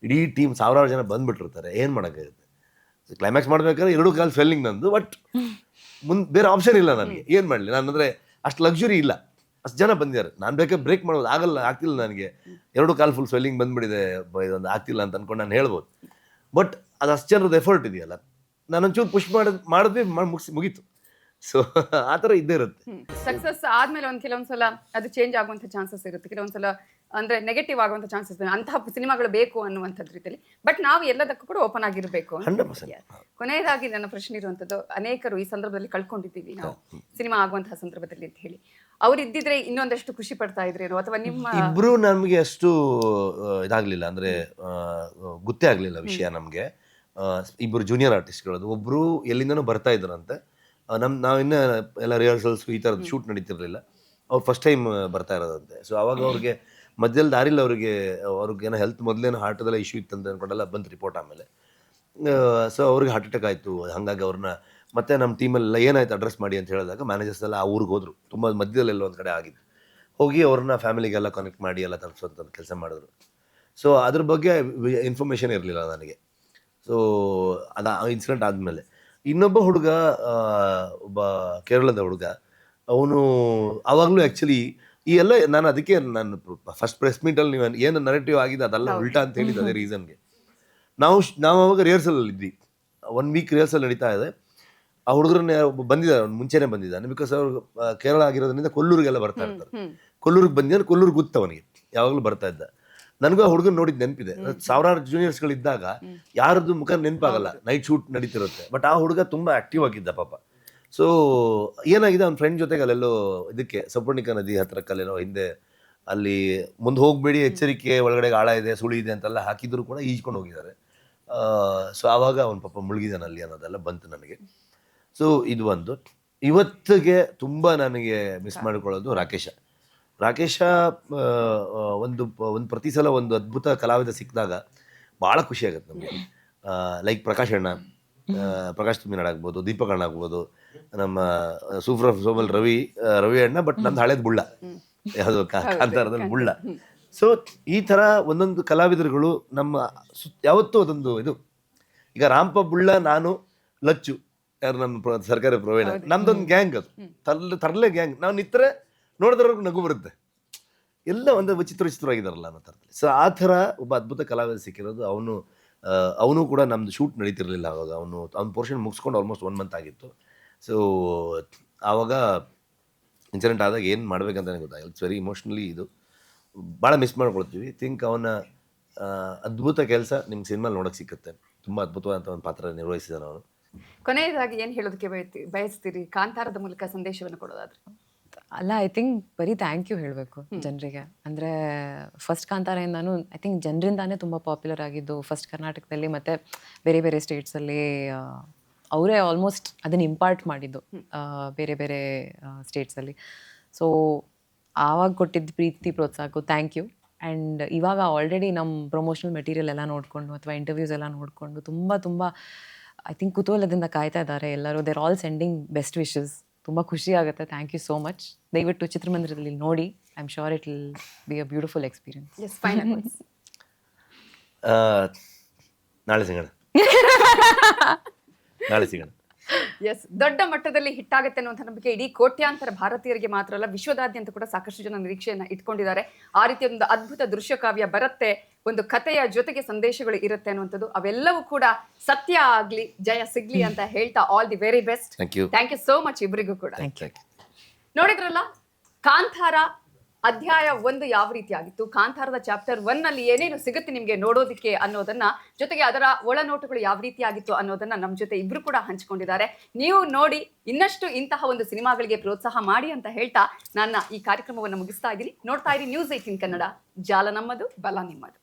ಇಡೀ ಟೀಮ್ ಸಾವಿರಾರು ಜನ ಬಂದುಬಿಟ್ಟಿರ್ತಾರೆ, ಏನು ಮಾಡೋಕ್ಕಾಗುತ್ತೆ. ಕ್ಲೈಮ್ಯಾಕ್ಸ್ ಮಾಡಬೇಕಾದ್ರೆ 2 ಕಾಲು ಫೇಲಿಂಗ್ ನಂದು. ಬಟ್ ಮುಂದೆ ಬೇರೆ ಆಪ್ಷನ್ ಇಲ್ಲ ನನಗೆ, ಏನು ಮಾಡಲಿ ನಾನು. ಅಂದರೆ ಅಷ್ಟು ಲಕ್ಸುರಿ ಇಲ್ಲ, ಅಷ್ಟು ಜನ ಬಂದಿದ್ದಾರೆ. ನಾನು ಬೇಕಾದ್ರೆ ಬ್ರೇಕ್ ಮಾಡೋದು ಆಗ್ತಿಲ್ಲ ನನಗೆ. 2 ಕಾಲು ಫುಲ್ ಸ್ವೆಲ್ಲಿಂಗ್ ಬಂದುಬಿಟ್ಟಿದೆ, ಇದೊಂದು ಆಗ್ತಿಲ್ಲ ಅಂತ ಅಂದ್ಕೊಂಡು ನಾನು ಹೇಳ್ಬೋದು. ಬಟ್ ಅದು ಅಷ್ಟು ಜನರದ್ದು ಎಫರ್ಟ್ ಇದೆಯಲ್ಲ, ನಾನು ಒಂಚೂರು ಪುಷ್ ಮಾಡಿದ್ವಿ, ಮುಗೀತು. ಸೊ ಆ ಥರ ಇದ್ದೇ ಇರುತ್ತೆ. ಸಕ್ಸಸ್ ಆದ್ಮೇಲೆ ಕೆಲವೊಂದ್ಸಲ ಅದು ಚೇಂಜ್ ಆಗುವಂಥ ಚಾನ್ಸಸ್ ಇರುತ್ತೆ, ಕೆಲವೊಂದ್ಸಲ ಅಂದ್ರೆ ನೆಗೆಟಿವ್ ಆಗುವಂಥ ಚಾನ್ಸಸ್ ಇರುತ್ತೆ. ಅಂತಹ ಸಿನಿಮಾಗಳು ಬೇಕು ಅನ್ನುವಂಥದ್ದು ರೀತಿಯಲ್ಲಿ. ಬಟ್ ನಾವು ಎಲ್ಲದಕ್ಕೂ ಕೂಡ ಓಪನ್ ಆಗಿರಬೇಕು. 100%. ಕೊನೆಯದಾಗಿ ನನ್ನ ಪ್ರಶ್ನೆ ಇರುವಂಥದ್ದು, ಅನೇಕರು ಈ ಸಂದರ್ಭದಲ್ಲಿ ಕಳ್ಕೊಂಡಿದ್ದೀವಿ ನಾವು ಸಿನಿಮಾ ಆಗುವಂತಹ ಸಂದರ್ಭದಲ್ಲಿ ಅಂತ ಹೇಳಿ. ಅವ್ರು ಇದ್ದಿದ್ರೆ ಇನ್ನೊಂದಷ್ಟು ಖುಷಿ ಪಡ್ತಾ ಇದ್ರೇನೋ, ಅಥವಾ ನಿಮ್ಮ ಇಬ್ರು ನಮಗೆ ಅಷ್ಟು ಇದಾಗಲಿಲ್ಲ, ಅಂದರೆ ಗೊತ್ತೇ ಆಗಲಿಲ್ಲ ವಿಷಯ ನಮಗೆ. ಇಬ್ಬರು ಜೂನಿಯರ್ ಆರ್ಟಿಸ್ಟ್ಗಳದು, ಒಬ್ಬರು ಎಲ್ಲಿಂದನೂ ಬರ್ತಾ ಇದ್ರಂತೆ. ನಾವಿನ್ನೂ ಎಲ್ಲ ರಿಹರ್ಸಲ್ಸು ಈ ಥರದ್ದು ಶೂಟ್ ನಡೀತಿರಲಿಲ್ಲ. ಅವ್ರು ಫಸ್ಟ್ ಟೈಮ್ ಬರ್ತಾ ಇರೋದಂತೆ. ಸೊ ಅವಾಗ ಅವ್ರಿಗೆ ಮಧ್ಯದಲ್ಲಿ ದಾರಿಲ್ಲ, ಅವ್ರಿಗೇನೋ ಹೆಲ್ತ್ ಮೊದಲೇನೋ ಹಾರ್ಟದೆಲ್ಲ ಇಶ್ಯೂ ಇತ್ತಂತ ಅಂದ್ಕೊಂಡೆಲ್ಲ ಬಂತು ರಿಪೋರ್ಟ್ ಆಮೇಲೆ. ಸೊ ಅವ್ರಿಗೆ ಹಾರ್ಟ್ ಅಟ್ಯಾಕ್ ಆಯಿತು. ಹಾಗಾಗಿ ಅವ್ರನ್ನ ಮತ್ತೆ ನಮ್ಮ ಟೀಮಲ್ಲೆಲ್ಲ ಏನಾಯ್ತು ಅಡ್ರೆಸ್ ಮಾಡಿ ಅಂತ ಹೇಳಿದಾಗ ಮ್ಯಾನೇಜರ್ಸ್ ಎಲ್ಲ ಆ ಊರಿಗೆ ಹೋದರು. ತುಂಬ ಮಧ್ಯದಲ್ಲೆಲ್ಲ ಒಂದು ಕಡೆ ಆಗಿತ್ತು. ಹೋಗಿ ಅವ್ರನ್ನ ಫ್ಯಾಮಿಲಿಗೆಲ್ಲ ಕನೆಕ್ಟ್ ಮಾಡಿ ಎಲ್ಲ ತಲುಪಿಸುವಂಥ ಕೆಲಸ ಮಾಡಿದ್ರು. ಸೊ ಅದ್ರ ಬಗ್ಗೆ ಇನ್ಫಾರ್ಮೇಷನ್ ಇರಲಿಲ್ಲ ನನಗೆ. ಸೊ ಅದು ಇನ್ಸಿಡೆಂಟ್ ಆದಮೇಲೆ ಇನ್ನೊಬ್ಬ ಹುಡುಗ, ಒಬ್ಬ ಕೇರಳದ ಹುಡುಗ, ಅವನು ಆವಾಗಲೂ ಆ್ಯಕ್ಚುಲಿ ಈ ಎಲ್ಲ ನಾನು ಅದಕ್ಕೆ ನಾನು ಫಸ್ಟ್ ಪ್ರೆಸ್ ಮೀಟಲ್ಲಿ ನೀವು ಏನು ನರೇಟಿವ್ ಆಗಿದೆ ಅದೆಲ್ಲ ಉಲ್ಟಾ ಅಂತ ಹೇಳಿದ್ದು ಅದೇ ರೀಸನ್ಗೆ. ನಾವು ಅವಾಗ ರಿಹರ್ಸಲಲ್ಲಿ ಇದ್ವಿ, 1 ವೀಕ್ ರಿಹರ್ಸಲ್ ನಡೀತಾ ಇದೆ. ಆ ಹುಡುಗರನ್ನ ಬಂದಿದ್ದಾರೆ, ಅವ್ನು ಮುಂಚೆನೇ ಬಂದಿದ್ದಾನೆ. ಬಿಕಾಸ್ ಅವ್ರು ಕೇರಳ ಆಗಿರೋದ್ರಿಂದ ಕೊಲ್ಲೂರಿಗೆಲ್ಲ ಬರ್ತಾ ಇರ್ತಾರೆ. ಕೊಲ್ಲೂರಿಗೆ ಬಂದಿದ್ದಾನೆ, ಕೊಲ್ಲೂರಿಗೆ ಗೊತ್ತು ಅವನಿಗೆ, ಯಾವಾಗಲೂ ಬರ್ತಾ ಇದ್ದ. ನನಗೂ ಆ ಹುಡುಗನ ನೋಡಿದ್ದು ನೆನಪಿದೆ. ಸಾವಿರಾರು ಜೂನಿಯರ್ಸ್ಗಳಿದ್ದಾಗ ಯಾರದ್ದು ಮುಖ ನೆನಪಾಗಲ್ಲ, ನೈಟ್ ಶೂಟ್ ನಡೀತಿರುತ್ತೆ. ಬಟ್ ಆ ಹುಡುಗ ತುಂಬ ಆ್ಯಕ್ಟಿವ್ ಆಗಿದ್ದ ಪಾಪ. ಸೊ ಏನಾಗಿದೆ, ಅವ್ನ ಫ್ರೆಂಡ್ ಜೊತೆಗೆ ಅಲ್ಲೆಲ್ಲೋ ಇದಕ್ಕೆ ಸಪರ್ಣಿಕಾ ನದಿ ಹತ್ರಕ್ಕಲ್ಲೇನೋ ಹಿಂದೆ ಅಲ್ಲಿ ಮುಂದೆ ಹೋಗಬೇಡಿ, ಎಚ್ಚರಿಕೆ, ಒಳಗಡೆ ಆಳ ಇದೆ, ಸುಳಿ ಇದೆ ಅಂತೆಲ್ಲ ಹಾಕಿದ್ರು ಕೂಡ ಈಜ್ಕೊಂಡು ಹೋಗಿದ್ದಾರೆ. ಸೊ ಆವಾಗ ಅವ್ನ ಪಾಪ ಮುಳುಗಿದಾನಲ್ಲಿ ಅನ್ನೋದೆಲ್ಲ ಬಂತು ನನಗೆ. ಸೊ ಇದು ಒಂದು. ಇವತ್ತಿಗೆ ತುಂಬ ನನಗೆ ಮಿಸ್ ಮಾಡಿಕೊಳ್ಳೋದು ರಾಕೇಶ. ಒಂದು ಪ್ರತಿ ಸಲ ಒಂದು ಅದ್ಭುತ ಕಲಾವಿದ ಸಿಕ್ಕಿದಾಗ ಭಾಳ ಖುಷಿ ಆಗುತ್ತೆ ನಮಗೆ. ಲೈಕ್ ಪ್ರಕಾಶ್ ತುಮ್ಮಿನಾಡ್ ಆಗ್ಬೋದು, ದೀಪಕ್ ಅಣ್ಣ ಆಗ್ಬೋದು, ನಮ್ಮ ಸೂಪರ್ ಸೋಮಲ್ ರವಿ ಅಣ್ಣ. ಬಟ್ ನಮ್ದು ಹಳೇದು ಬುಳ್ಳ, ಯಾವುದೋ ಕಾಂತಾರದಲ್ಲಿ ಬುಳ್ಳ. ಸೊ ಈ ಥರ ಒಂದೊಂದು ಕಲಾವಿದರುಗಳು ನಮ್ಮ ಯಾವತ್ತೂ ಅದೊಂದು ಇದು. ಈಗ ರಾಂಪ, ಬುಳ್ಳ, ನಾನು, ಲಚ್ಚು, ಯಾರು ನಮ್ಮ ಸರ್ಕಾರಿ ಪ್ರವೀಣ, ನಮ್ದೊಂದು ಗ್ಯಾಂಗ್. ಅದು ತರಲೆ ಗ್ಯಾಂಗ್. ನಾವು ನಿತ್ತರೆ ನೋಡಿದ್ರವ್ರಿಗೆ ನಗು ಬರುತ್ತೆ. ಎಲ್ಲ ಒಂದು ವಿಚಿತ್ರವಾಗಿದ್ದಾರಲ್ಲ ಅನ್ನೋ ಥರದಲ್ಲಿ. ಸೊ ಆ ಥರ ಒಬ್ಬ ಅದ್ಭುತ ಕಲಾವಿದ ಸಿಕ್ಕಿರೋದು. ಅವನು ಕೂಡ ನಮ್ಮದು ಶೂಟ್ ನಡೀತಿರಲಿಲ್ಲ ಆವಾಗ. ಅವ್ನ ಪೋರ್ಷನ್ ಮುಗಿಸ್ಕೊಂಡು ಆಲ್ಮೋಸ್ಟ್ 1 ಮಂತ್ ಆಗಿತ್ತು. ಸೊ ಆವಾಗ ಇನ್ಸಿಡೆಂಟ್ ಆದಾಗ ಏನು ಮಾಡ್ಬೇಕಂತ ಗೊತ್ತಾಗಿಲ್ಲ. ಇಟ್ಸ್ ವೆರಿ ಇಮೋಷ್ನಲಿ ಇದು ಭಾಳ ಮಿಸ್ ಮಾಡ್ಕೊಳ್ತೀವಿ. ಥಿಂಕ್ ಅವನ ಅದ್ಭುತ ಕೆಲಸ ನಿಮ್ಗೆ ಸಿನಿಮಾಲಿ ನೋಡೋಕ್ಕೆ ಸಿಕ್ಕುತ್ತೆ. ತುಂಬ ಅದ್ಭುತವಾದಂಥ ಒಂದು ಪಾತ್ರ ನಿರ್ವಹಿಸಿದಾನೆ ಅವನು. ಕೊನೆಯದಾಗಿ ಏನು ಹೇಳೋದಕ್ಕೆ ಬಯಸ್ತೀರಿ ಕಾಂತಾರದ ಮೂಲಕ ಸಂದೇಶವನ್ನು ಕೊಡೋದಾದ್ರೆ? ಅಲ್ಲ, ಐ ಥಿಂಕ್ ಬರೀ ಥ್ಯಾಂಕ್ ಯು ಹೇಳಬೇಕು ಜನರಿಗೆ. ಅಂದರೆ ಫಸ್ಟ್ ಕಾಂತಾರದಿಂದಾನು ಐ ಥಿಂಕ್ ಜನರಿಂದಾನೇ ತುಂಬ ಪಾಪ್ಯುಲರ್ ಆಗಿದ್ದು. ಫಸ್ಟ್ ಕರ್ನಾಟಕದಲ್ಲಿ ಮತ್ತು ಬೇರೆ ಬೇರೆ ಸ್ಟೇಟ್ಸಲ್ಲಿ ಅವರೇ ಆಲ್ಮೋಸ್ಟ್ ಅದನ್ನು ಇಂಪಾರ್ಟ್ ಮಾಡಿದ್ದು ಬೇರೆ ಬೇರೆ ಸ್ಟೇಟ್ಸಲ್ಲಿ. ಸೊ ಆವಾಗ ಕೊಟ್ಟಿದ್ದ ಪ್ರೀತಿ ಪ್ರೋತ್ಸಾಹಕ್ಕೂ ಥ್ಯಾಂಕ್ ಯು. ಆ್ಯಂಡ್ ಇವಾಗ ಆಲ್ರೆಡಿ ನಮ್ಮ ಪ್ರಮೋಷನಲ್ ಮೆಟೀರಿಯಲ್ ಎಲ್ಲ ನೋಡಿಕೊಂಡು ಅಥವಾ ಇಂಟರ್ವ್ಯೂಸ್ ಎಲ್ಲ ನೋಡಿಕೊಂಡು ತುಂಬ ಐ ಥಿಂಕ್ ಕುತೂಹಲದಿಂದ ಕಾಯ್ತಾ ಇದ್ದಾರೆ ಎಲ್ಲರೂ. They're all sending best wishes. ತುಂಬ ಖುಷಿ ಆಗುತ್ತೆ. Thank you so much. ದಯವಿಟ್ಟು ಚಿತ್ರಮಂದಿರದಲ್ಲಿ ನೋಡಿ. I am sure it will be a beautiful experience. ನಾಳೆ ಸಿಗೋಣ. ಎಸ್, ದೊಡ್ಡ ಮಟ್ಟದಲ್ಲಿ ಹಿಟ್ಟಾಗುತ್ತೆ ಅನ್ನುವಂಥ ನಂಬಿಕೆ ಇಡೀ ಕೋಟ್ಯಾಂತರ ಭಾರತೀಯರಿಗೆ ಮಾತ್ರ ಅಲ್ಲ, ವಿಶ್ವದಾದ್ಯಂತ ಕೂಡ ಸಾಕಷ್ಟು ಜನ ನಿರೀಕ್ಷೆಯನ್ನ ಇಟ್ಕೊಂಡಿದ್ದಾರೆ. ಆ ರೀತಿಯ ಒಂದು ಅದ್ಭುತ ದೃಶ್ಯ ಕಾವ್ಯ ಬರುತ್ತೆ, ಒಂದು ಕಥೆಯ ಜೊತೆಗೆ ಸಂದೇಶಗಳು ಇರುತ್ತೆ ಅನ್ನುವಂಥದ್ದು. ಅವೆಲ್ಲವೂ ಕೂಡ ಸತ್ಯ ಆಗ್ಲಿ, ಜಯ ಸಿಗ್ಲಿ ಅಂತ ಹೇಳ್ತಾ all the very best. Thank you so much ಇಬ್ಬರಿಗೂ ಕೂಡ. ನೋಡಿದ್ರಲ್ಲ, ಕಾಂತಾರ ಅಧ್ಯಾಯ 1 ಯಾವ ರೀತಿ ಆಗಿತ್ತು, ಕಾಂತಾರದ ಚಾಪ್ಟರ್ 1 ನಲ್ಲಿ ಏನೇನು ಸಿಗುತ್ತೆ ನಿಮ್ಗೆ ನೋಡೋದಕ್ಕೆ ಅನ್ನೋದನ್ನ, ಜೊತೆಗೆ ಅದರ ಒಳನೋಟಗಳು ಯಾವ ರೀತಿ ಆಗಿತ್ತು ಅನ್ನೋದನ್ನ ನಮ್ಮ ಜೊತೆ ಇಬ್ರು ಕೂಡ ಹಂಚಿಕೊಂಡಿದ್ದಾರೆ. ನೀವು ನೋಡಿ ಇನ್ನಷ್ಟು ಇಂತಹ ಒಂದು ಸಿನಿಮಾಗಳಿಗೆ ಪ್ರೋತ್ಸಾಹ ಮಾಡಿ ಅಂತ ಹೇಳ್ತಾ ನನ್ನ ಈ ಕಾರ್ಯಕ್ರಮವನ್ನು ಮುಗಿಸ್ತಾ ಇದ್ದೀನಿ. ನೋಡ್ತಾ ಇರಿ News 18 ಕನ್ನಡ, ಜಾಲ ನಮ್ಮದು, ಬಲ ನಿಮ್ಮದು.